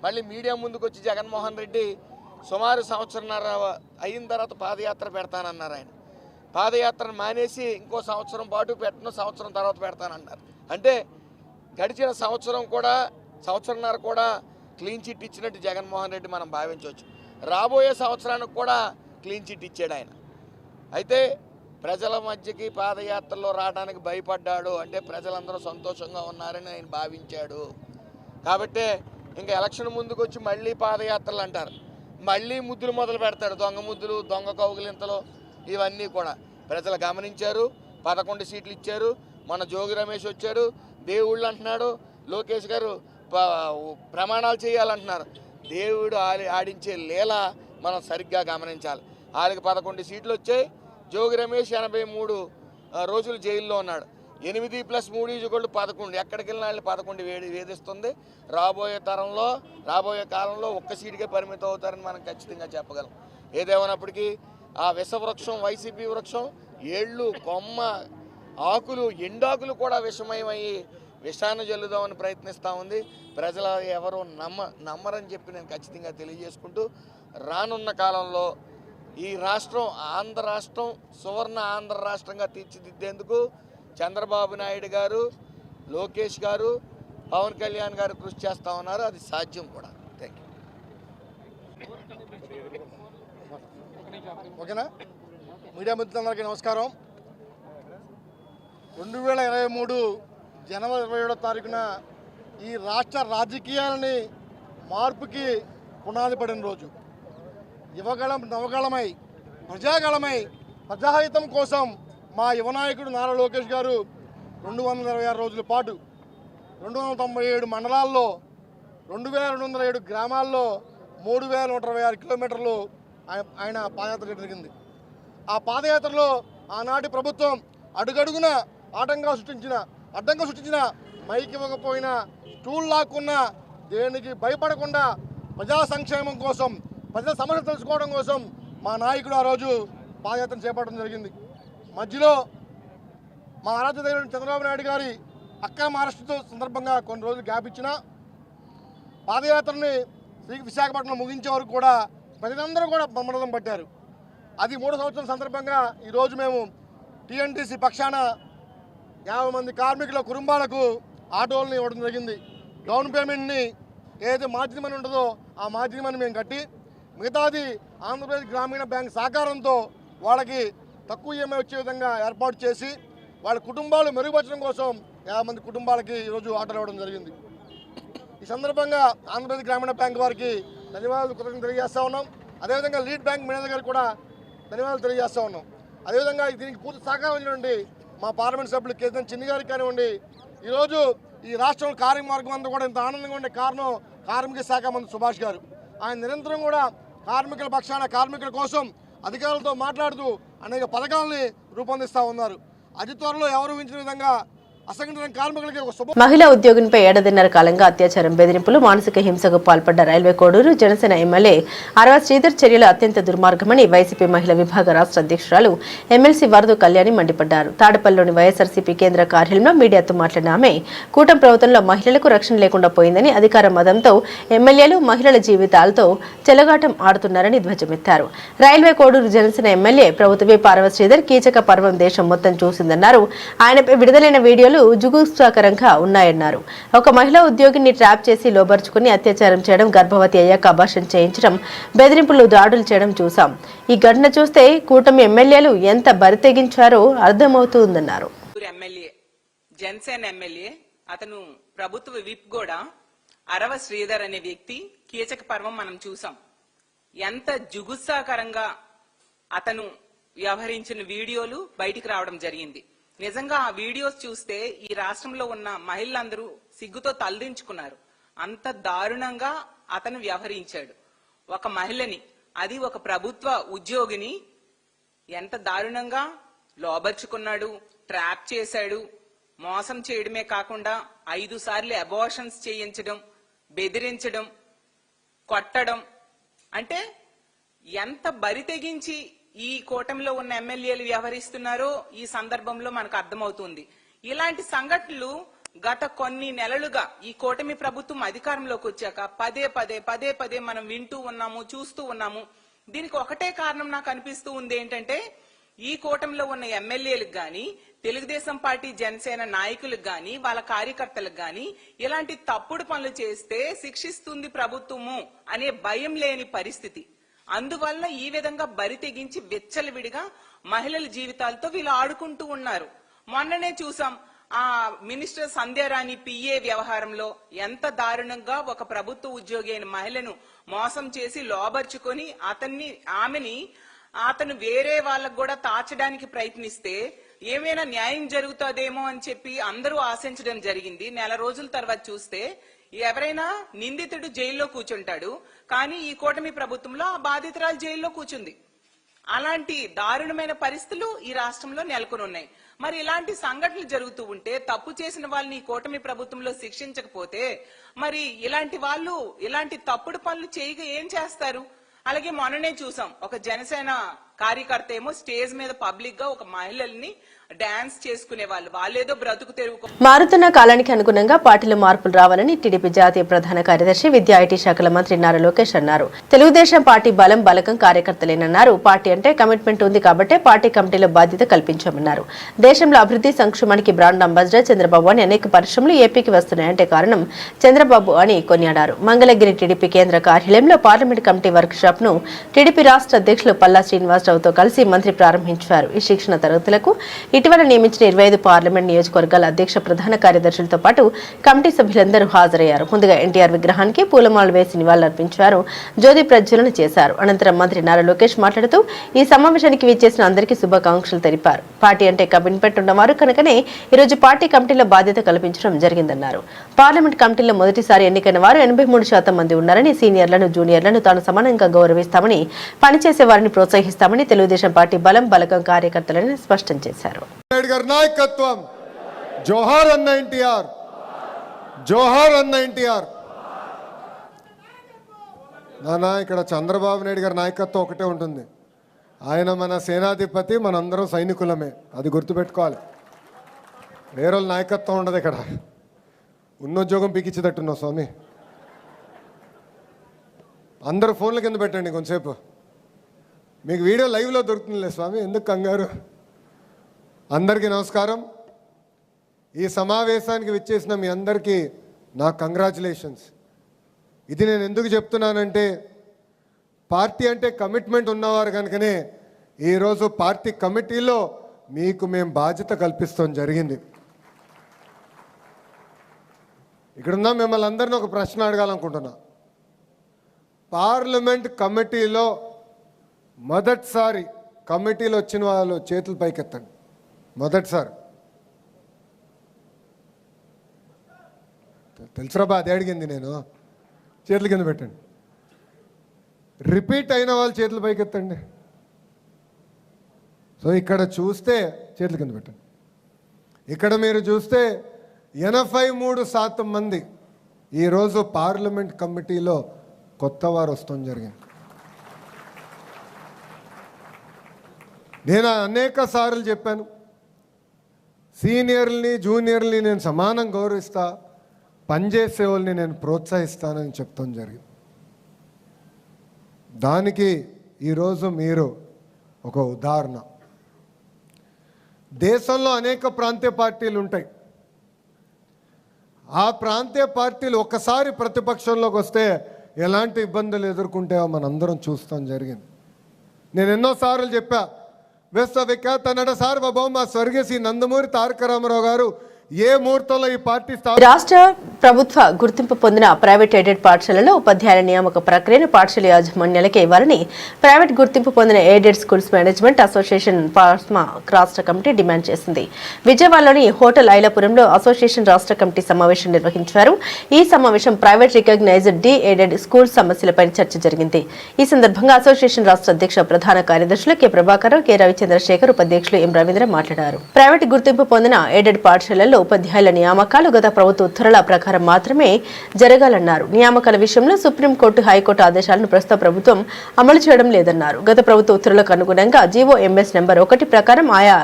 Speaker 6: మళ్ళీ మీడియా ముందుకు వచ్చి జగన్మోహన్ రెడ్డి సుమారు సంవత్సరంన్నర అయిన తర్వాత పాదయాత్ర పెడతానన్నారు. ఆయన పాదయాత్రను మానేసి ఇంకో సంవత్సరం పాటు పెట్టను, సంవత్సరం తర్వాత పెడతానన్నారు. అంటే గడిచిన సంవత్సరంన్నర కూడా క్లీన్ చిట్ ఇచ్చినట్టు జగన్మోహన్ రెడ్డి మనం భావించవచ్చు. రాబోయే సంవత్సరానికి కూడా క్లీన్ చిట్ ఇచ్చాడు ఆయన. అయితే ప్రజల మధ్యకి పాదయాత్రలో రావడానికి భయపడ్డాడు. అంటే ప్రజలందరూ సంతోషంగా ఉన్నారని ఆయన భావించాడు. కాబట్టే ఇంకా ఎలక్షన్ ముందుకు వచ్చి మళ్ళీ పాదయాత్రలు అంటారు, మళ్ళీ ముద్దులు మొదలు పెడతారు. దొంగ ముద్దులు, దొంగ కౌగులింతలు ఇవన్నీ కూడా ప్రజలు గమనించారు. 11 సీట్లు ఇచ్చారు. మన జోగి రమేష్ వచ్చాడు, దేవుళ్ళు అంటున్నాడు. లోకేష్ గారు ప్రమాణాలు చేయాలంటున్నారు. దేవుడు ఆడించే లీల మనం సరిగ్గా గమనించాలి. వాళ్ళకి 11 సీట్లు వచ్చాయి. జోగి రమేష్ 83 రోజులు జైల్లో ఉన్నాడు. 8 + 3 = 11. ఎక్కడికి వెళ్ళిన వాళ్ళు 11 వేధిస్తుంది. రాబోయే కాలంలో ఒక్క సీటుకే పరిమితం అవుతారని మనం ఖచ్చితంగా చెప్పగలం. ఏదేమైనప్పటికీ ఆ విషవృక్షం, వైసీపీ వృక్షం, ఏళ్ళు, కొమ్మ, ఆకులు, ఎండాకులు కూడా విషమయమయ్యి విషాన్ని జల్లుదామని ప్రయత్నిస్తూ ఉంది. ప్రజలు ఎవరు నమ్మరని చెప్పి నేను ఖచ్చితంగా తెలియజేసుకుంటూ, రానున్న కాలంలో ఈ రాష్ట్రం ఆంధ్ర రాష్ట్రం సువర్ణ ఆంధ్ర రాష్ట్రంగా తీర్చిదిద్దేందుకు చంద్రబాబు నాయుడు గారు, లోకేష్ గారు, పవన్ కళ్యాణ్ గారు కృషి చేస్తూ ఉన్నారు. అది సాధ్యం కూడా. Thank you.
Speaker 7: ఓకేనా? మీడియా మిత్రులందరికీ నమస్కారం. 2023 జనవరి 27వ తారీఖున ఈ రాష్ట్ర రాజకీయాలని మార్పుకి పునాది పడిన రోజు. యువగళం నవగళమై, ప్రజాగళమై, ప్రజాహితం కోసం మా యువనాయకుడు నారా లోకేష్ గారు 226 రోజుల పాటు 297 మండలాల్లో 2207 గ్రామాల్లో 3126 కిలోమీటర్లు ఆయన పాదయాత్ర జరిగింది. ఆ పాదయాత్రలో ఆనాటి ప్రభుత్వం అడుగడుగున అడ్డంగా సృష్టించిన మైకి ఇవ్వకపోయినా, స్టూల్ లాక్కున్నా, దేనికి భయపడకుండా ప్రజా సంక్షేమం కోసం, ప్రజల సమస్యలు తెలుసుకోవడం కోసం మా నాయకుడు ఆ రోజు పాదయాత్ర చేపట్టడం జరిగింది. మధ్యలో మా ఆరాధ్య దైవం చంద్రబాబు నాయుడు గారి అక్రమ అరెస్టు సందర్భంగా కొన్ని రోజులు గ్యాప్ ఇచ్చిన పాదయాత్రని విశాఖపట్నం ముగించే వరకు కూడా ప్రజలందరూ కూడా బ్రహ్మరథం పట్టారు. అది 3వ సంవత్సరం సందర్భంగా ఈరోజు మేము టీఎన్టీసీ పక్షాన 50 మంది కార్మికుల కుటుంబాలకు ఆటోలను ఇవ్వడం జరిగింది. డౌన్ పేమెంట్ని ఏదైతే మార్జిన్ మనీ ఉంటుందో ఆ మార్జిన్ మనీ మేము కట్టి, మిగతాది ఆంధ్రప్రదేశ్ గ్రామీణ బ్యాంక్ సహకారంతో వాళ్ళకి తక్కువ ఈఎంఐ వచ్చే విధంగా ఏర్పాటు చేసి వాళ్ళ కుటుంబాలు మెరుగుపరచడం కోసం 50 మంది కుటుంబాలకి ఈరోజు ఆటోలు ఇవ్వడం జరిగింది. ఈ సందర్భంగా ఆంధ్రప్రదేశ్ గ్రామీణ బ్యాంక్ వారికి ధన్యవాదాలు కృతజ్ఞతలు తెలియజేస్తూ ఉన్నాం. అదేవిధంగా లీడ్ బ్యాంక్ మేనేజర్ గారికి కూడా ధన్యవాదాలు తెలియజేస్తూ ఉన్నాం. అదేవిధంగా దీనికి పూర్తి సహకారం ఇచ్చినటువంటి మా పార్లమెంట్ సభ్యులు కేసీఆర్ చిన్ని గారికి కానివ్వండి. ఈరోజు ఈ రాష్ట్రంలో కార్మిక మార్గం అంతా కూడా ఇంత ఆనందంగా ఉండే కారణం కార్మిక శాఖ మంత్రి సుభాష్ గారు. ఆయన నిరంతరం కూడా కార్మికుల పక్షాన, కార్మికుల కోసం అధికారులతో మాట్లాడుతూ అనేక పథకాలని రూపొందిస్తూ ఉన్నారు. అతి త్వరలో ఎవరు ఊహించిన విధంగా
Speaker 1: మహిళా ఉద్యోగినిపై 1.5 కాలంగా అత్యాచారం, బెదిరింపులు, మానసిక హింసకు పాల్పడ్డ రైల్వే కోడూరు జనసేన ఎమ్మెల్యే అరవ శ్రీధర్ చర్యలు అత్యంత దుర్మార్గమని వైసీపీ మహిళా విభాగ రాష్ట్ర అధ్యక్షురాలు ఎమ్మెల్సీ వరదు కళ్యాణి మండిపడ్డారు. తాడపల్లిలోని వైఎస్ఆర్సీపీ కేంద్ర కార్యాలయంలో మీడియాతో మాట్లాడిన ఆమె కూటమి ప్రభుత్వంలో మహిళలకు రక్షణ లేకుండా పోయిందని, అధికార మదంతో ఎమ్మెల్యేలు మహిళల జీవితాలతో చెలగాటం ఆడుతున్నారని ధ్వజమెత్తారు. రైల్వే కోడూరు జనసేన ఎమ్మెల్యే ప్రభుత్వ విప్ అరవ శ్రీధర్ కీచక పర్వం దేశం మొత్తం చూసిందన్నారు. ఆయనపై విడుదలైన వీడియోలు జుగుప్సాకరంగా ఉన్నాయన్నారు. ఒక మహిళా ఉద్యోగిని ట్రాప్ చేసి లోబర్చుకుని అత్యాచారం చేయడం, గర్భవతి అయ్యాక అబార్షన్ చేయించడం, బెదిరింపులు, దాడులు చేయడం చూశాం. ఈ ఘటన చూస్తే కూటమి ఎమ్మెల్యేలు ఎంత బరితెగించారో అర్థమవుతుందన్నారు.
Speaker 8: జనసేన ఎమ్మెల్యే అతను ప్రభుత్వ విప్ కూడా అరవ శ్రీధర్ అనే వ్యక్తి కీచక పర్వం మనం చూసాం. ఎంత జుగుప్సాకరంగా అతను వ్యవహరించిన వీడియోలు బయటికి రావడం జరిగింది. నిజంగా ఆ వీడియోస్ చూస్తే ఈ రాష్ట్రంలో ఉన్న మహిళలందరూ సిగ్గుతో తలదించుకున్నారు. అంత దారుణంగా అతను వ్యవహరించాడు. ఒక మహిళని, అది ఒక ప్రభుత్వ ఉద్యోగిని ఎంత దారుణంగా లోబర్చుకున్నాడు, ట్రాప్ చేశాడు, మోసం చేయడమే కాకుండా 5 సార్లు అబార్షన్స్ చేయించడం, బెదిరించడం, కొట్టడం, అంటే ఎంత బరి తెగించి ఈ కూటమిలో ఉన్న ఎమ్మెల్యేలు వ్యవహరిస్తున్నారో ఈ సందర్భంలో మనకు అర్థమవుతుంది. ఇలాంటి సంఘటనలు గత కొన్ని నెలలుగా ఈ కూటమి ప్రభుత్వం అధికారంలోకి వచ్చాక పదే పదే మనం వింటూ ఉన్నాము, చూస్తూ ఉన్నాము. దీనికి ఒకటే కారణం నాకు అనిపిస్తూ ఉంది, ఏంటంటే ఈ కూటమిలో ఉన్న ఎమ్మెల్యేలకు గాని, తెలుగుదేశం పార్టీ జనసేన నాయకులకు గాని, వాళ్ళ కార్యకర్తలకు గాని ఇలాంటి తప్పుడు పనులు చేస్తే శిక్షిస్తుంది ప్రభుత్వము అనే భయం లేని పరిస్థితి. అందువల్ల ఈ విధంగా బరి తెగించి విచ్చలవిడిగా మహిళల జీవితాలతో వీళ్ళు ఆడుకుంటూ ఉన్నారు. మొన్ననే చూసాం ఆ మినిస్టర్ సంధ్యారాణి పిఏ వ్యవహారంలో ఎంత దారుణంగా ఒక ప్రభుత్వ ఉద్యోగి అయిన మహిళను మోసం చేసి లోబర్చుకొని అతను వేరే వాళ్ళకు కూడా తాచడానికి ప్రయత్నిస్తే ఏమైనా న్యాయం జరుగుతుందేమో అని చెప్పి అందరూ ఆశించడం జరిగింది. నెల రోజుల తర్వాత చూస్తే ఎవరైనా నిందితుడు జైల్లో కూర్చుంటాడు, కానీ ఈ కూటమి ప్రభుత్వంలో ఆ బాధితురాలు జైల్లో కూర్చుంది. అలాంటి దారుణమైన పరిస్థితులు ఈ రాష్ట్రంలో నెలకొని ఉన్నాయి. మరి ఇలాంటి సంఘటనలు జరుగుతూ ఉంటే తప్పు చేసిన వాళ్ళని ఈ కూటమి ప్రభుత్వంలో శిక్షించకపోతే మరి ఇలాంటి వాళ్ళు ఇలాంటి తప్పుడు పనులు చేయక ఏం చేస్తారు? అలాగే మొన్ననే చూసాం, ఒక జనసేన కార్యకర్త ఏమో స్టేజ్ మీద పబ్లిక్ గా ఒక మహిళల్ని డాన్స్ చేసుకునే వాళ్ళేదో బ్రతుకు తెరువు.
Speaker 1: మారుతున్న కాలానికి అనుగుణంగా పార్టీలో మార్పులు రావాలని టీడీపీ జాతీయ ప్రధాన కార్యదర్శి విద్యా ఐటీ శాఖల మంత్రి నారా లోకేష్ అన్నారు. తెలుగుదేశం పార్టీ బలం బలకం కార్యకర్తలేనన్నారు. పార్టీ అంటే కమిట్మెంట్ ఉంది కాబట్టే పార్టీ కమిటీలో బాధ్యత కల్పించామన్నారు. దేశంలో అభివృద్ధి సంక్షేమానికి బ్రాండ్ అంబాసిడర్ చంద్రబాబు అని అనేక పరిశ్రమలు ఏపీకి వస్తున్నాయంటే కారణం చంద్రబాబు అని కొనియాడారు. మంగళగిరి టీడీపీ కేంద్ర కార్యాలయంలో పార్లమెంట్ కమిటీ వర్క్ షాప్ ను టీడీపీ రాష్ట్ర అధ్యక్షులు పల్లా శ్రీనివాసరావుతో కలిసి మంత్రి ప్రారంభించారు. ఈ శిక్షణ తరగతులకు ఇటీవల నియమించిన 25 పార్లమెంట్ నియోజకవర్గాల అధ్యక్ష ప్రధాన కార్యదర్శులతో పాటు కమిటీ సభ్యులందరూ హాజరయ్యారు. ముందుగా ఎన్టీఆర్ విగ్రహానికి పూలమాలలు వేసి నివాళులర్పించారు, జ్యోతి ప్రజ్వలన చేశారు. అనంతరం మంత్రి నారా లోకేష్ మాట్లాడుతూ ఈ సమావేశానికి విచ్చేసిన అందరికీ శుభాకాంక్షలు తెలిపారు. పార్టీ అంటే కమిట్మెంట్ ఉన్నవారు కనుకనే ఈరోజు పార్టీ కమిటీలో బాధ్యత కల్పించడం జరిగిందన్నారు. పార్లమెంట్ కమిటీలో మొదటిసారి ఎన్నికైన వారు 83% మంది ఉన్నారని, సీనియర్లను జూనియర్లను తాను సమానంగా గౌరవిస్తామని, పనిచేసే వారిని ప్రోత్సహిస్తామని తెలుగుదేశం పార్టీ బలం బలకం కార్యకర్తలని స్పష్టం చేశారు.
Speaker 7: నాయకత్వం జోహార్ అన్న ఎన్టీఆర్, జోహార్ అన్న ఎన్టీఆర్. నానా ఇక్కడ చంద్రబాబు నాయుడు గారి నాయకత్వం ఒకటే ఉంటుంది. ఆయన మన సేనాధిపతి, మనందరం సైనికులమే, అది గుర్తుపెట్టుకోవాలి. వేరే నాయకత్వం ఉండదు ఇక్కడ. ఉన్న ఉద్యోగం పీకిచ్చేటట్టున్నావు స్వామి. అందరూ ఫోన్ల కింద పెట్టండి కొంచెంసేపు, మీకు వీడియో లైవ్లో దొరుకుతుందిలే స్వామి, ఎందుకు కంగారు. అందరికీ నమస్కారం. ఈ సమావేశానికి విచ్చేసిన మీ అందరికీ నా కంగ్రాచులేషన్స్. ఇది నేను ఎందుకు చెప్తున్నానంటే పార్టీ అంటే కమిట్మెంట్ ఉన్నవారు కనుకనే ఈరోజు పార్టీ కమిటీలో మీకు మేము బాధ్యత కల్పిస్తాం జరిగింది. ఇక్కడున్న మిమ్మల్ని అందరినీ ఒక ప్రశ్న అడగాలనుకుంటున్నా. పార్లమెంట్ కమిటీలో మొదటిసారి కమిటీలో వచ్చిన వాళ్ళు చేతులు పైకెత్తండి. మొదటిసారి తెలుసురా బా, అది అడిగింది నేను. చేతుల కింద పెట్టండి. రిపీట్ అయిన వాళ్ళు చేతులు పైకెత్తండి. సో ఇక్కడ చూస్తే చేతుల కింద పెట్టండి. ఇక్కడ మీరు చూస్తే 83% మంది ఈరోజు పార్లమెంట్ కమిటీలో కొత్త వారు వస్తాం జరిగింది. నేను అనేక సార్లు చెప్పాను, సీనియర్ని జూనియర్ని నేను సమానం గౌరవిస్తా, పనిచేసే వాళ్ళని నేను ప్రోత్సహిస్తానని చెప్తాం జరిగింది. దానికి ఈరోజు మీరు ఒక ఉదాహరణ. దేశంలో అనేక ప్రాంతీయ పార్టీలు ఉంటాయి. ఆ ప్రాంతీయ పార్టీలు ఒకసారి ప్రతిపక్షంలోకి వస్తే ఎలాంటి ఇబ్బందులు ఎదుర్కొంటాయో మనందరం చూస్తాం జరిగింది. నేను ఎన్నోసార్లు చెప్పా, విశ్వవిఖ్యాత నట సార్వభౌమ స్వర్గీయ శ్రీ నందమూరి తారక రామారావు గారు ఏ ముహూర్తంలో ఈ పార్టీ
Speaker 1: రాష్ట్ర ప్రభుత్వ గుర్తింపు పొందిన ప్రైవేట్ ఎయిడెడ్ పాఠశాలలో ఉపాధ్యాయుల నియామక ప్రక్రియను పాఠశాల యాజమాన్యాలకే ఇవ్వాలని ప్రైవేట్ గుర్తింపు పొందిన ఎయిడెడ్ స్కూల్స్ మేనేజ్మెంట్ అసోసియేషన్ పాస్మా రాష్ట్ర కమిటీ డిమాండ్ చేసింది. విజయవాడలోని హోటల్ ఐలాపురంలో అసోసియేషన్ రాష్ట్ర కమిటీ సమావేశం నిర్వహించారు. ఈ సమావేశం private recognised the aided school సమస్యలపై చర్చ జరిగింది. ఈ సందర్భంగా అసోసియేషన్ రాష్ట్ర అధ్యక్ష ప్రధాన కార్యదర్శులు కె ప్రభాకర్, కె రవిచంద్రశేఖర్, ఉపాధ్యక్షులు ఎం రవీంద్ర మాట్లాడారు. ప్రైవేట్ గుర్తింపు పొందిన ఎయిడెడ్ పాఠశాలల్లో ఉపాధ్యాయుల నియామకాలు గత ప్రభుత్వ ఉత్తర్వుల ప్రకారం మాత్రమే జరగాలన్నారు. నియామకాల విషయంలో సుప్రీంకోర్టు, హైకోర్టు ఆదేశాలను ప్రస్తుత ప్రభుత్వం అమలు చేయడం లేదన్నారు. గత ప్రభుత్వ ఉత్తర్వులకు అనుగుణంగా జీవో ఎంఎస్ నెంబర్ 1 ప్రకారం ఆయా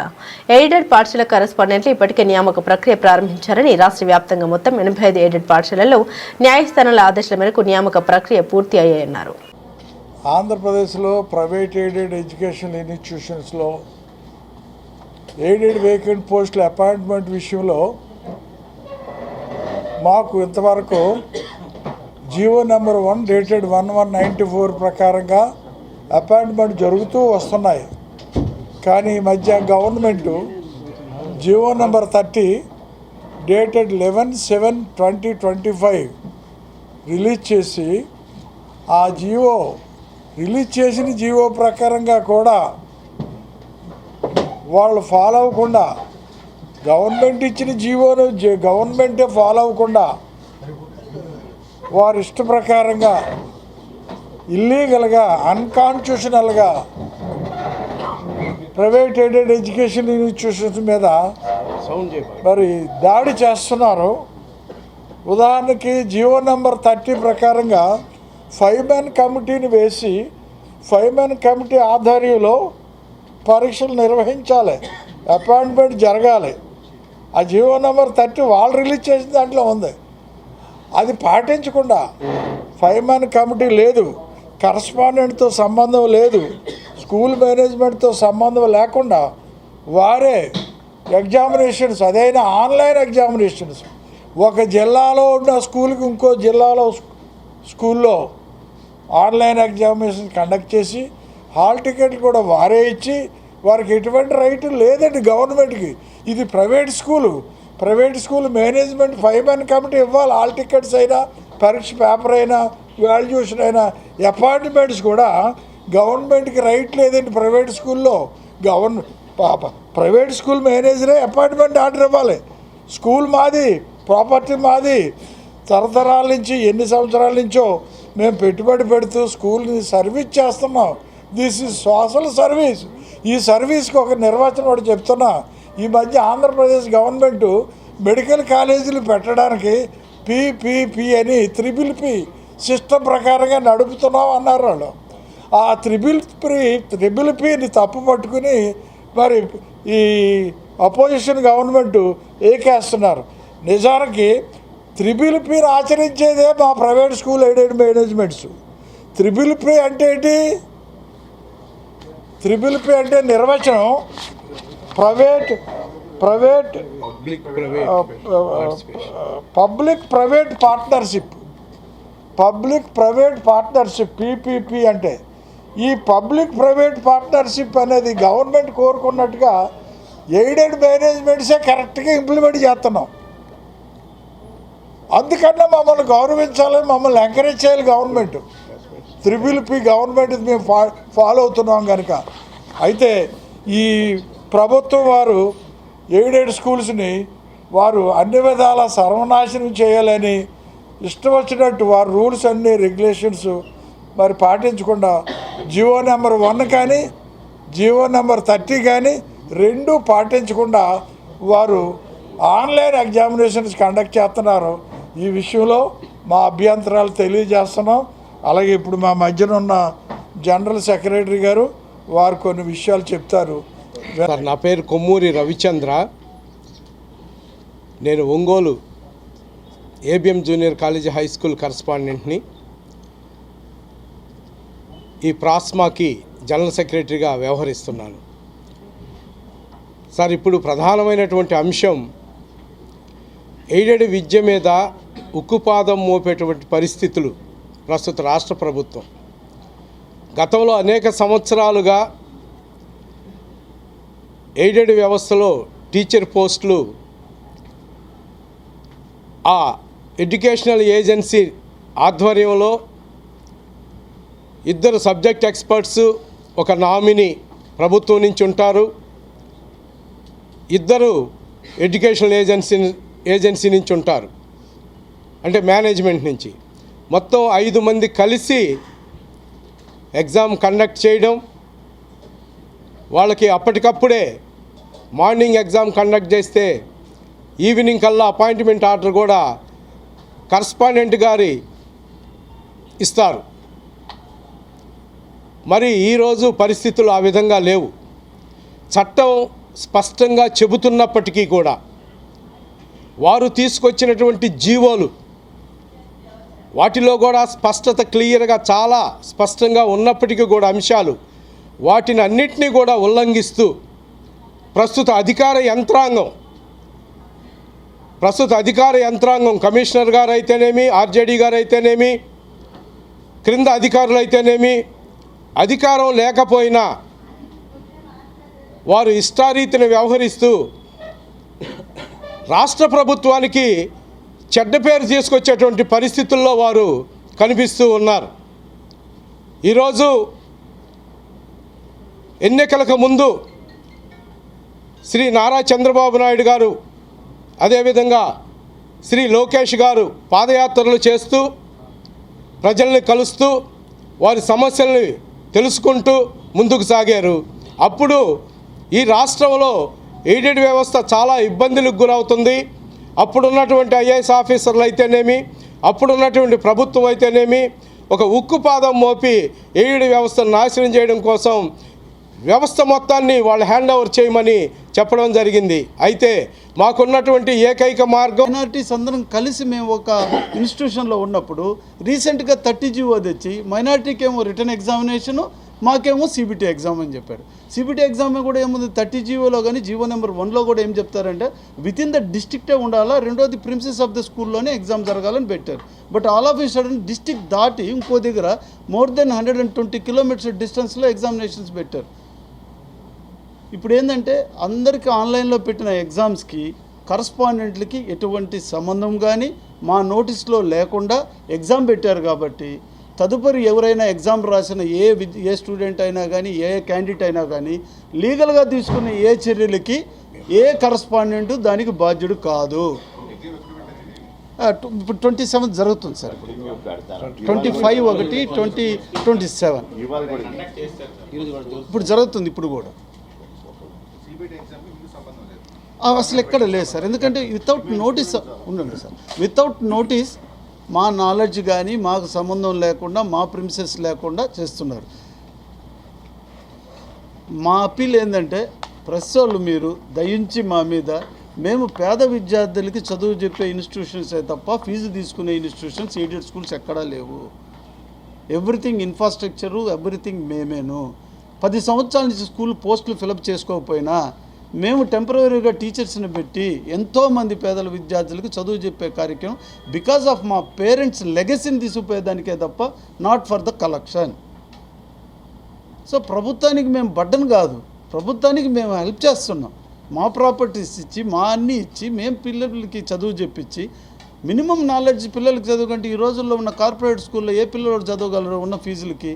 Speaker 1: ఎయిడెడ్ పాఠశాల కరెస్పాండెంట్లు ఇప్పటికే నియామక ప్రక్రియ ప్రారంభించారని, రాష్ట్ర వ్యాప్తంగా మొత్తం 85 ఎయిడెడ్ పాఠశాలల్లో న్యాయస్థానాల ఆదేశాల మేరకు నియామక ప్రక్రియ పూర్తి అయ్యాయన్నారు.
Speaker 9: ఆంధ్రప్రదేశ్లో ప్రైవేట్ ఎయిడెడ్ ఎడ్యుకేషన్ ఇన్స్టిట్యూషన్స్లో ఎయిడెడ్ వేకెంట్ పోస్టుల అపాయింట్మెంట్ విషయంలో మాకు ఇంతవరకు జీవో నెంబర్ 1 డేటెడ్ 1194 ప్రకారంగా అపాయింట్మెంట్ జరుగుతూ వస్తున్నాయి. కానీ ఈ మధ్య government GO number 30 dated 11/7/2025 release చేసి ఆ జీవో రిలీజ్ చేసిన జీవో ప్రకారంగా కూడా వాళ్ళు ఫాలో అవ్వకుండా, గవర్నమెంట్ ఇచ్చిన జీవోను గవర్నమెంటే ఫాలో అవ్వకుండా వారి ఇష్ట ప్రకారంగా ఇల్లీగల్గా, అన్కాన్స్టిట్యూషనల్గా ప్రైవేట్ ఎయిడెడ్ ఎడ్యుకేషన్ ఇన్స్టిట్యూషన్స్ మీద మరి దాడి చేస్తున్నారు. ఉదాహరణకి జీవో నెంబర్ 30 ప్రకారంగా 5-man కమిటీని వేసి 5-man కమిటీ ఆధ్వర్యంలో పరీక్షలు నిర్వహించాలి, అపాయింట్మెంట్ జరగాలి. ఆ జీవో నెంబర్ 30 వాళ్ళు రిలీజ్ చేసిన దాంట్లో ఉంది. అది పాటించకుండా 5-man కమిటీ లేదు, కరస్పాండెంట్తో సంబంధం లేదు, స్కూల్ మేనేజ్మెంట్తో సంబంధం లేకుండా వారే ఎగ్జామినేషన్స్, అదైనా ఆన్లైన్ ఎగ్జామినేషన్స్, ఒక జిల్లాలో ఉన్న స్కూల్కి ఇంకో జిల్లాలో స్కూల్లో ఆన్లైన్ ఎగ్జామినేషన్ కండక్ట్ చేసి హాల్ టికెట్లు కూడా వారే ఇచ్చి, వారికి ఎటువంటి రైట్ లేదండి గవర్నమెంట్కి. ఇది private school, private school management 5-man committee ఇవ్వాలి. హాల్ టికెట్స్ అయినా, పరీక్ష పేపర్ అయినా, వాల్యుయేషన్ అయినా, అపాయింట్మెంట్స్ కూడా గవర్నమెంట్కి రైట్ లేదండి. ప్రైవేట్ స్కూల్లో ప్రైవేట్ స్కూల్ మేనేజరే అపాయింట్మెంట్ ఆర్డర్ ఇవ్వాలి. స్కూల్ మాది, ప్రాపర్టీ మాది, తరతరాల నుంచి ఎన్ని సంవత్సరాల నుంచో మేము పెట్టుబడి పెడుతూ స్కూల్ని సర్వీస్ చేస్తున్నాం. This is social service. ఈ సర్వీస్కి ఒక నిర్వచనం ఒకటి చెప్తున్నా. ఈ మధ్య ఆంధ్రప్రదేశ్ గవర్నమెంటు మెడికల్ కాలేజీలు పెట్టడానికి PPP అని PPP సిస్టమ్ ప్రకారంగా నడుపుతున్నాం అన్నారు వాళ్ళు. ఆ PPPని తప్పు పట్టుకుని మరి ఈ అపోజిషన్ గవర్నమెంటు ఏకేస్తున్నారు. నిజానికి PPPని ఆచరించేదే మా private school aided managements. PPP అంటే ఏంటి? PPP అంటే నిర్వచనం పబ్లిక్ ప్రైవేట్ పార్ట్నర్షిప్. PPP అంటే ఈ పబ్లిక్ ప్రైవేట్ పార్ట్నర్షిప్ అనేది గవర్నమెంట్ కోరుకున్నట్టుగా ఎయిడెడ్ మేనేజ్మెంట్సే కరెక్ట్గా ఇంప్లిమెంట్ చేస్తున్నాం. అందుకన్నా మమ్మల్ని గౌరవించాలి, మమ్మల్ని ఎంకరేజ్ చేయాలి గవర్నమెంట్. PPP గవర్నమెంట్ మేము ఫాలో అవుతున్నాం కనుక. అయితే ఈ ప్రభుత్వం వారు ఎయిడెడ్ స్కూల్స్ని వారు అన్ని విధాల సర్వనాశనం చేయాలని ఇష్టం వచ్చినట్టు వారు రూల్స్ అన్ని రెగ్యులేషన్స్ మరి పాటించకుండా జీవో నెంబర్ 1 కానీ జీవో నెంబర్ 30 కానీ రెండూ పాటించకుండా వారు ఆన్లైన్ ఎగ్జామినేషన్స్ కండక్ట్ చేస్తున్నారు. ఈ విషయంలో మా అభ్యంతరాలు తెలియజేస్తున్నాం. అలాగే ఇప్పుడు మా మధ్యన ఉన్న జనరల్ సెక్రటరీ గారు వారు కొన్ని విషయాలు చెప్తారు.
Speaker 10: సార్, నా పేరు కొమ్మూరి రవిచంద్ర. నేను Ongole ABM junior college high school కరస్పాండెంట్ని. ఈ ప్రాస్మాకి జనరల్ సెక్రటరీగా వ్యవహరిస్తున్నాను. సార్, ఇప్పుడు ప్రధానమైనటువంటి అంశం ఎయిడెడ్ విద్య మీద ఉక్కుపాదం మోపేటువంటి పరిస్థితులు ప్రస్తుత రాష్ట్ర ప్రభుత్వం. గతంలో అనేక సంవత్సరాలుగా ఎయిడెడ్ వ్యవస్థలో టీచర్ పోస్టులు ఆ ఎడ్యుకేషనల్ ఏజెన్సీ ఆధ్వర్యంలో 2 సబ్జెక్ట్ ఎక్స్పర్ట్స్, ఒక నామినీ ప్రభుత్వం నుంచి ఉంటారు. 2 ఎడ్యుకేషనల్ ఏజెన్సీ నుంచి ఉంటారు, అంటే మేనేజ్మెంట్ నుంచి. మొత్తం 5 మంది కలిసి ఎగ్జామ్ కండక్ట్ చేయడం, వాళ్ళకి అప్పటికప్పుడే మార్నింగ్ ఎగ్జామ్ కండక్ట్ చేస్తే ఈవినింగ్ కల్లా అపాయింట్మెంట్ ఆర్డర్ కూడా కరస్పాండెంట్ గారి ఇస్తారు. మరి ఈరోజు పరిస్థితులు ఆ విధంగా లేవు. చట్టం స్పష్టంగా చెబుతున్నప్పటికీ కూడా వారు తీసుకొచ్చినటువంటి జీవోలు వాటిలో కూడా స్పష్టత క్లియర్గా చాలా స్పష్టంగా ఉన్నప్పటికీ కూడా అంశాలు వాటిని అన్నిటినీ కూడా ఉల్లంఘిస్తూ ప్రస్తుత అధికార యంత్రాంగం కమిషనర్ గారు అయితేనేమి, ఆర్జేడీ గారు అయితేనేమి, క్రింద అధికారులు అయితేనేమి, అధికారం లేకపోయినా వారు ఇష్టారీతిన వ్యవహరిస్తూ రాష్ట్ర ప్రభుత్వానికి చెడ్డ పేరు తీసుకొచ్చేటువంటి పరిస్థితుల్లో వారు కనిపిస్తూ ఉన్నారు. ఈరోజు ఎన్నికలకు ముందు శ్రీ నారా చంద్రబాబు నాయుడు గారు, అదేవిధంగా శ్రీ లోకేష్ గారు పాదయాత్రలు చేస్తూ ప్రజల్ని కలుస్తూ వారి సమస్యల్ని తెలుసుకుంటూ ముందుకు సాగారు. అప్పుడు ఈ రాష్ట్రంలో ఎయిడెడ్ వ్యవస్థ చాలా ఇబ్బందులకు గురవుతుంది. అప్పుడున్నటువంటి ఐఏఎస్ ఆఫీసర్లు అయితేనేమి, అప్పుడున్నటువంటి ప్రభుత్వం అయితేనేమి ఒక ఉక్కుపాదం మోపి ఎయిడెడ్ వ్యవస్థను నాశనం చేయడం కోసం వ్యవస్థ మొత్తాన్ని వాళ్ళు హ్యాండ్ ఓవర్ చేయమని చెప్పడం జరిగింది. అయితే మాకున్నటువంటి ఏకైక మార్గం
Speaker 11: మైనారిటీస్ అందరం కలిసి మేము ఒక ఇన్స్టిట్యూషన్లో ఉన్నప్పుడు రీసెంట్గా 30 జీవో తెచ్చి మైనారిటీకి ఏమో రిటర్న్ ఎగ్జామినేషను, మాకేమో సిబిటీ ఎగ్జామ్ అని చెప్పాడు. సిబిటీ ఎగ్జామ్ కూడా ఏముంది 30 జీవోలో కానీ జీవో నెంబర్ 1లో కూడా ఏం చెప్తారంటే వితిన్ ద డిస్ట్రిక్టే ఉండాలా, రెండోది ప్రిన్సెస్ ఆఫ్ ద స్కూల్లోనే ఎగ్జామ్ జరగాలని పెట్టారు. బట్ ఆల్ ఆఫ్ ఈ సడన్ డిస్ట్రిక్ట్ దాటి ఇంకో దగ్గర మోర్ దెన్ 120 కిలోమీటర్స్ డిస్టెన్స్లో ఎగ్జామినేషన్స్ పెట్టారు. ఇప్పుడు ఏంటంటే అందరికీ ఆన్లైన్లో పెట్టిన ఎగ్జామ్స్కి కరస్పాండెంట్లకి ఎటువంటి సంబంధం కానీ మా నోటీస్లో లేకుండా ఎగ్జామ్ పెట్టారు. కాబట్టి తదుపరి ఎవరైనా ఎగ్జామ్ రాసిన ఏ స్టూడెంట్ అయినా కానీ, ఏ క్యాండిడేట్ అయినా కానీ లీగల్గా తీసుకున్న ఏ చర్యలకి ఏ కరస్పాండెంట్ దానికి బాధ్యుడు కాదు. ఇప్పుడు 27 జరుగుతుంది సార్. ఇప్పుడు 25 ఒకటి 27 ఇప్పుడు జరుగుతుంది. ఇప్పుడు కూడా అసలు ఎక్కడ లేదు సార్. ఎందుకంటే వితౌట్ నోటీస్ ఉండండి సార్, వితౌట్ నోటీస్ మా నాలెడ్జ్ కానీ మాకు సంబంధం లేకుండా మా ప్రిన్సెస్ లేకుండా చేస్తున్నారు. మా అప్పీల్ ఏంటంటే ప్రెస్ వాళ్ళు మీరు దయించి మా మీద, మేము పేద విద్యార్థులకి చదువు చెప్పే ఇన్స్టిట్యూషన్సే తప్ప ఫీజు తీసుకునే ఇన్స్టిట్యూషన్స్ ఎయిడెడ్ స్కూల్స్ ఎక్కడా లేవు. Everything infrastructure everything మేమేను. 10 సంవత్సరాల నుంచి స్కూల్ పోస్టులు ఫిలప్ చేసుకోకపోయినా మేము టెంపరీగా టీచర్స్ని పెట్టి ఎంతోమంది పేదల విద్యార్థులకు చదువు చెప్పే కార్యక్రమం బికాజ్ ఆఫ్ మా పేరెంట్స్ లెగసీని తీసుకుపోయేదానికే తప్ప not for the collection. So ప్రభుత్వానికి మేము బర్డన్ కాదు, ప్రభుత్వానికి మేము హెల్ప్ చేస్తున్నాం. మా ప్రాపర్టీస్ ఇచ్చి, మా అన్నీ ఇచ్చి, మేము పిల్లలకి చదువు చెప్పించి మినిమం నాలెడ్జ్ పిల్లలకి చదువుకంటే ఈ రోజుల్లో ఉన్న కార్పొరేట్ స్కూల్లో ఏ పిల్లలు చదవగలరు ఉన్న ఫీజులకి.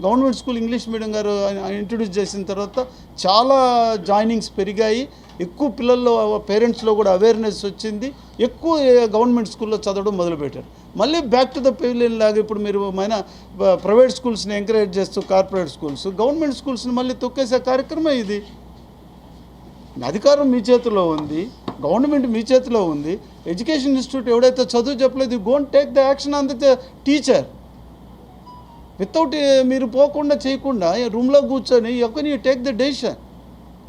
Speaker 11: గవర్నమెంట్ స్కూల్ ఇంగ్లీష్ మీడియం గారు ఇంట్రడ్యూస్ చేసిన తర్వాత చాలా జాయినింగ్స్ పెరిగాయి, ఎక్కువ పిల్లల్లో పేరెంట్స్లో కూడా అవేర్నెస్ వచ్చింది, ఎక్కువ గవర్నమెంట్ స్కూల్లో చదవడం మొదలుపెట్టారు. మళ్ళీ బ్యాక్ టు ద పెవిలియన్ లాగా ఇప్పుడు మీరు ప్రైవేట్ స్కూల్స్ని ఎంకరేజ్ చేస్తూ కార్పొరేట్ స్కూల్స్, గవర్నమెంట్ స్కూల్స్ని మళ్ళీ తొక్కేసే కార్యక్రమం ఇది. అధికారం మీ చేతిలో ఉంది, గవర్నమెంట్ మీ చేతిలో ఉంది. ఎడ్యుకేషన్ ఇన్స్టిట్యూట్ ఎవడైతే చదువు చెప్పలేదు, you గోంట్ take the action on the teacher. Without మీరు పోకుండా చేయకుండా రూమ్లో కూర్చొని యూ టేక్ ద డెసిషన్.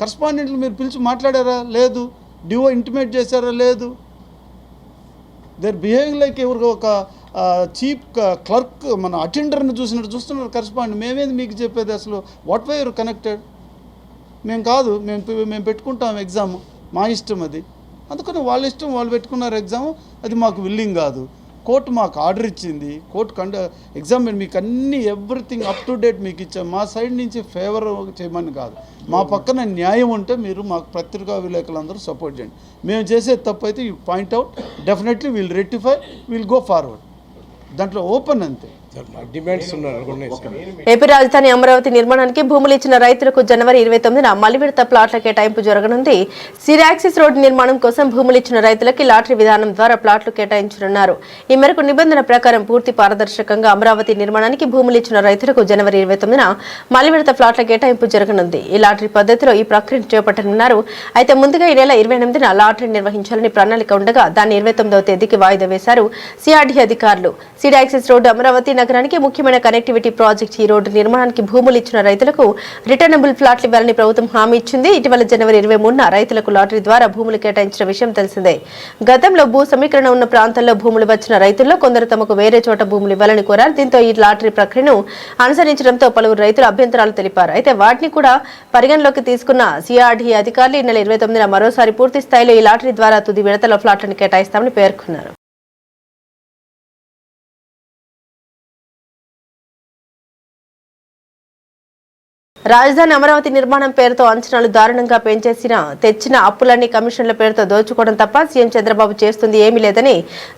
Speaker 11: కరస్పాండెంట్లు మీరు పిలిచి మాట్లాడారా? లేదు. డిఓ ఇంటిమేట్ చేశారా? లేదు. దే ఆర్ బిహేవింగ్ లైక్ ఎవరికి ఒక చీఫ్ క్లర్క్, మన అటెండర్ని చూసినట్టు చూస్తున్నారు కరస్పాండెంట్. మేమేది మీకు చెప్పేది? అసలు వాట్ వై యూర్ కనెక్టెడ్? మేము కాదు, మేము పెట్టుకుంటాం ఎగ్జామ్, మా ఇష్టం అది. అందుకని వాళ్ళ ఇష్టం, వాళ్ళు పెట్టుకున్నారు ఎగ్జామ్, అది మాకు విల్లింగ్ కాదు. కోర్టు మాకు ఆర్డర్ ఇచ్చింది, కోర్టు ఎగ్జామిన్ మీకు అన్ని ఎవ్రీథింగ్ అప్ టు డేట్ మీకు ఇచ్చాం. మా సైడ్ నుంచి ఫేవర్ చేయమని కాదు, మా పక్కన న్యాయం ఉంటే మీరు మాకు పత్రికా విలేకరులందరూ సపోర్ట్ చేయండి. మేము చేసే తప్పు అయితే you point out, definitely will rectify, will go forward. దాంట్లో ఓపెన్ అంతే.
Speaker 1: ఏపీ రాజధాని అమరావతి నిర్మాణానికి భూములు ఇచ్చిన రైతులకు జనవరి 29న మలి విడత ప్లాట్ల కేటాయింపు జరగనుంది. సిరాక్సిస్ రోడ్డు నిర్మాణం కోసం భూములు ఇచ్చిన రైతులకి లాటరీ విధానం ద్వారా ప్లాట్లు కేటాయించనున్నారు. ఈ మేరకు నిబంధన ప్రకారం పూర్తి పారదర్శకంగా అమరావతి నిర్మాణానికి భూములు ఇచ్చిన రైతులకు జనవరి 29న మలి విడత ప్లాట్ల కేటాయింపు జరగనుంది. ఈ లాటరీ పద్ధతిలో ఈ ప్రక్రియను చేపట్టనున్నారు. అయితే ముందుగా ఈ నెల 28న లాటరీ నిర్వహించాలని ప్రణాళిక ఉండగా దాన్ని 29వ తేదీకి వాయిదా వేశారు సిఆర్డీ అధికారులు. సిరాక్సిస్ రోడ్డు అమరావతి నగరానికి ముఖ్యమైన కనెక్టివిటీ ప్రాజెక్ట్. ఈ రోడ్డు నిర్మాణానికి భూములు ఇచ్చిన రైతులకు రిటర్నబుల్ ప్లాట్లు ఇవ్వాలని ప్రభుత్వం హామీ ఇచ్చింది. ఇటీవల జనవరి 23న రైతులకు లాటరీ ద్వారా భూములు కేటాయించిన విషయం తెలిసిందే. గతంలో భూ సమీకరణ ఉన్న ప్రాంతాల్లో భూములు వచ్చిన రైతుల్లో కొందరు తమకు వేరే చోట భూములు ఇవ్వాలని కోరారు. దీంతో ఈ లాటరీ ప్రక్రియను అనుసరించడంతో పలువురు రైతులు అభ్యంతరాలు తెలిపారు. అయితే వాటిని కూడా పరిగణలోకి తీసుకున్న సిఆర్డీ అధికారులు ఈ నెల 29న మరోసారి పూర్తి స్థాయిలో ఈ లాటరీ ద్వారా తుది విడతలో ఫ్లాట్లను కేటాయిస్తామని పేర్కొన్నారు. రాజధాని అమరావతి నిర్మాణం పేరుతో అంచనాలు దారుణంగా తెచ్చిన అప్పులన్నీ కమిషన్ల పేరుతో దోచుకోవడం తప్ప సీఎం చంద్రబాబు చేస్తుంది ఏమీ లేదని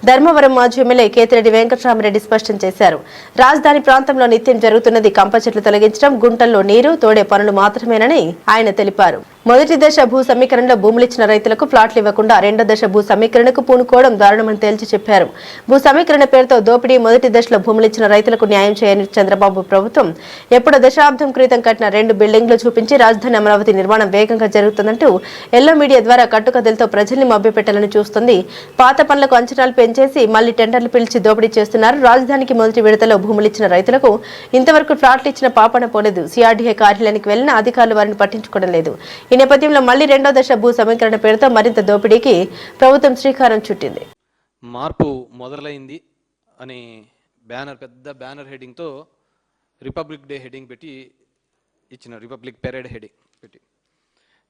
Speaker 1: ధర్మవరం మాజీ ఎమ్మెల్యే కేతిరెడ్డి వెంకటరామరెడ్డి స్పష్టం చేశారు. రాజధాని ప్రాంతంలో నిత్యం జరుగుతున్నది కంప చెట్లు తొలగించడం, గుంటల్లో నీరు తోడే పనులు మాత్రమేనని ఆయన తెలిపారు. మొదటి దశ భూ సమీకరణలో భూములిచ్చిన రైతులకు ఫ్లాట్లు ఇవ్వకుండా రెండో దశ భూ సమీకరణకు పూనుకోవడం దారుణమని తేల్చి చెప్పారు. భూ సమీకరణ పేరుతో దోపిడీ, మొదటి దశలో భూములిచ్చిన రైతులకు న్యాయం చేయని చంద్రబాబు ప్రభుత్వం ఎప్పుడో దశాబ్దం క్రితం కట్టిన 2 బిల్డింగ్లు చూపించి రాజధాని అమరావతి నిర్మాణం వేగంగా జరుగుతుందంటూ ఎల్లో మీడియా ద్వారా కట్టుకథలతో ప్రజల్ని మభ్యపెట్టాలని చూస్తుంది. పాత పనులకు అంచనాలు పెంచేసి మళ్లీ టెండర్లు పిలిచి దోపిడీ చేస్తున్నారు. రాజధానికి మొదటి విడతలో భూములిచ్చిన రైతులకు ఇంతవరకు ఫ్లాట్లు ఇచ్చిన పాపన పోలేదు. సిఆర్డీఏ కార్యాలయానికి వెళ్లిన అధికారులు వారిని పట్టించుకోవడం లేదు. ఈ నేపథ్యంలో మళ్లీ రెండో దశ భూ సమీకరణ పేరుతో మరింత దోపిడీకి ప్రభుత్వం శ్రీకారం చుట్టింది.
Speaker 12: మార్పు మొదలైంది అనే పెద్ద బ్యానర్ హెడ్డింగ్తో రిపబ్లిక్ డే హెడ్డింగ్ పెట్టి ఇచ్చిన, రిపబ్లిక్ పెరేడ్ హెడ్డింగ్ పెట్టి.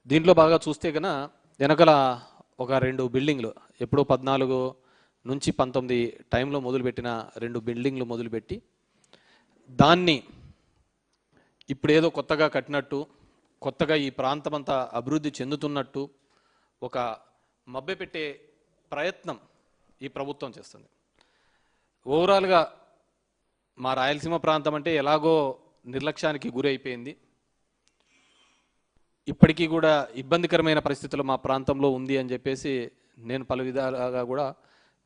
Speaker 12: దీంట్లో బాగా చూస్తే కన్నా వెనకల ఒక 2 బిల్డింగ్లు ఎప్పుడో 14 నుంచి 19 టైంలో మొదలుపెట్టిన 2 బిల్డింగ్లు మొదలుపెట్టి దాన్ని ఇప్పుడేదో కొత్తగా కట్టినట్టు, కొత్తగా ఈ ప్రాంతమంతా అభివృద్ధి చెందుతున్నట్టు ఒక మభ్యపెట్టే ప్రయత్నం ఈ ప్రభుత్వం చేస్తుంది. ఓవరాల్గా మా రాయలసీమ ప్రాంతం అంటే ఎలాగో నిర్లక్ష్యానికి గురైపోయింది. ఇప్పటికీ కూడా ఇబ్బందికరమైన పరిస్థితులు మా ప్రాంతంలో ఉంది అని చెప్పేసి నేను పలు విధాలుగా కూడా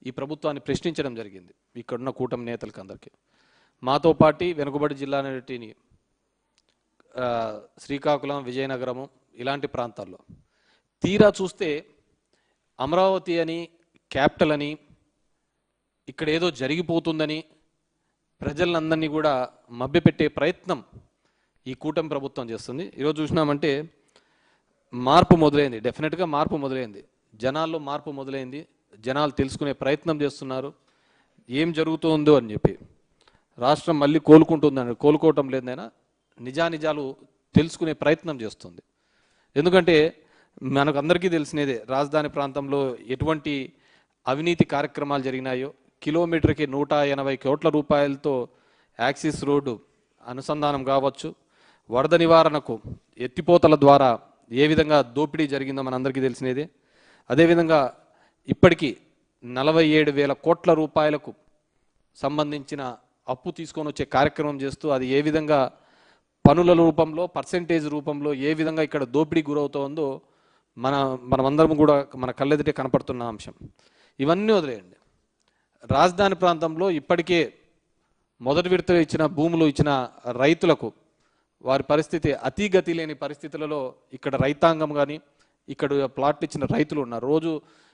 Speaker 12: ఈ ప్రభుత్వాన్ని ప్రశ్నించడం జరిగింది. ఇక్కడున్న కూటమి నేతలకు అందరికీ. మాతో పాటు వెనుకబడి జిల్లాని శ్రీకాకుళం, విజయనగరము ఇలాంటి ప్రాంతాల్లో తీరా చూస్తే అమరావతి అని, క్యాపిటల్ అని, ఇక్కడ ఏదో జరిగిపోతుందని ప్రజలందరినీ కూడా మభ్యపెట్టే ప్రయత్నం ఈ కూటమి ప్రభుత్వం చేస్తుంది. ఈరోజు చూసినామంటే మార్పు మొదలైంది, డెఫినెట్గా మార్పు మొదలైంది, జనాల్లో మార్పు మొదలైంది. జనాలు తెలుసుకునే ప్రయత్నం చేస్తున్నారు ఏం జరుగుతుందో అని చెప్పి. రాష్ట్రం మళ్ళీ కోలుకుంటుందని, కోలుకోవటం లేదైనా నిజానిజాలు తెలుసుకునే ప్రయత్నం చేస్తుంది. ఎందుకంటే మనకు అందరికీ తెలిసినదే రాజధాని ప్రాంతంలో ఎటువంటి అవినీతి కార్యక్రమాలు జరిగినాయో. కిలోమీటర్కి 180 కోట్ల రూపాయలతో యాక్సిస్ రోడ్డు అనుసంధానం కావచ్చు, వరద నివారణకు ఎత్తిపోతల ద్వారా ఏ విధంగా దోపిడీ జరిగిందో మనందరికీ తెలిసినదే. అదేవిధంగా ఇప్పటికీ 47,000 కోట్ల రూపాయలకు సంబంధించిన అప్పు తీసుకొని వచ్చే కార్యక్రమం చేస్తూ అది ఏ విధంగా పనుల రూపంలో, పర్సెంటేజ్ రూపంలో ఏ విధంగా ఇక్కడ దోపిడీ గురవుతోందో మనమందరం కూడా మన కళ్ళెదుటే కనపడుతున్న అంశం. ఇవన్నీ వదిలేయండి, రాజధాని ప్రాంతంలో ఇప్పటికే మొదటి విడతలో ఇచ్చిన భూములు ఇచ్చిన రైతులకు వారి పరిస్థితి అతిగతి లేని పరిస్థితులలో ఇక్కడ రైతాంగం కానీ, ఇక్కడ ప్లాట్లు ఇచ్చిన రైతులు ఉన్నారు. రోజు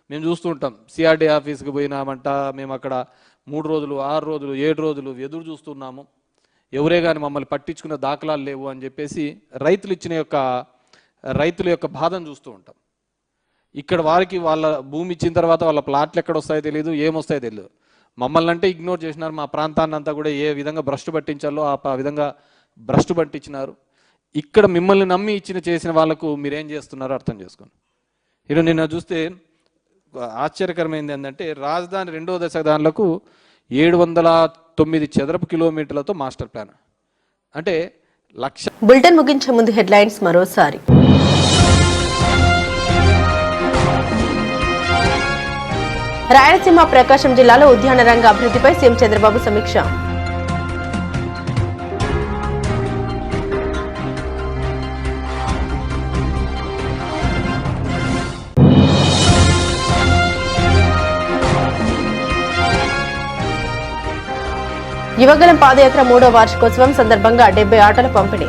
Speaker 12: మేము చూస్తూ ఉంటాం, సిఆర్డీ ఆఫీస్కి పోయినామంట, మేము అక్కడ 3 రోజులు, 6 రోజులు, 7 రోజులు ఎదురు చూస్తున్నాము, ఎవరే కానీ మమ్మల్ని పట్టించుకున్న దాఖలాలు లేవు అని చెప్పేసి రైతుల యొక్క బాధను చూస్తూ ఉంటాం. ఇక్కడ వారికి వాళ్ళ భూమి ఇచ్చిన తర్వాత వాళ్ళ ప్లాట్లు ఎక్కడ వస్తాయో తెలియదు, ఏమొస్తాయో తెలియదు. మమ్మల్ని అంటే ఇగ్నోర్ చేసినారు. మా ప్రాంతాన్ని అంతా కూడా ఏ విధంగా భ్రష్టు పట్టించాలో ఆ విధంగా భ్రష్టు పట్టించినారు. ఇక్కడ మిమ్మల్ని నమ్మి చేసిన వాళ్ళకు మీరేం చేస్తున్నారో అర్థం చేసుకోండి. ఈరోజు నిన్న చూస్తే ఆశ్చర్యకరమైనది ఏంటంటే రాజధాని 2వ దశ దానిలకు 709 చదరపు కిలోమీటర్లతో మాస్టర్ ప్లాన్. అంటే లక్ష.
Speaker 1: బులెటిన్ ముగించే ముందు హెడ్లైన్స్ మరోసారి. రాయలసీమ ప్రకాశం జిల్లాలో ఉద్యాన రంగ అభివృద్ధిపై సీఎం చంద్రబాబు సమీక్ష. యువగలం పాదయాత్ర 3వ వార్షికోత్సవం సందర్భంగా 70 ఆటల పంపిణీ.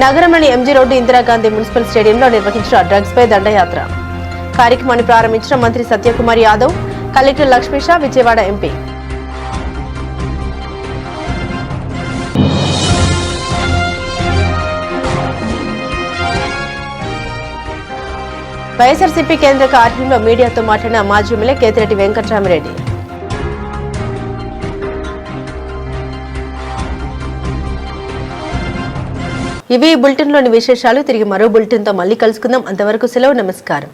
Speaker 1: నగరంలోని ఎంజీ రోడ్డు ఇందిరాగాంధీ మున్సిపల్ స్టేడియంలో నిర్వహించిన డ్రగ్స్ పై దండయాత్ర కార్యక్రమాన్ని ప్రారంభించిన మంత్రి సత్యకుమార్ యాదవ్, కలెక్టర్ లక్ష్మీషా, విజయవాడ ఎంపీ. వైఎస్ఆర్సీపీ కేంద్ర కార్యాలయంలో మీడియాతో మాట్లాడిన మాజీ ఎమ్మెల్యే కేతిరెడ్డి వెంకట్రామిరెడ్డి. ఇవి బులెటిన్లోని విశేషాలు. తిరిగి మరో బులెటిన్తో మళ్ళీ కలుసుకుందాం. అంతవరకు సెలవు. నమస్కారం.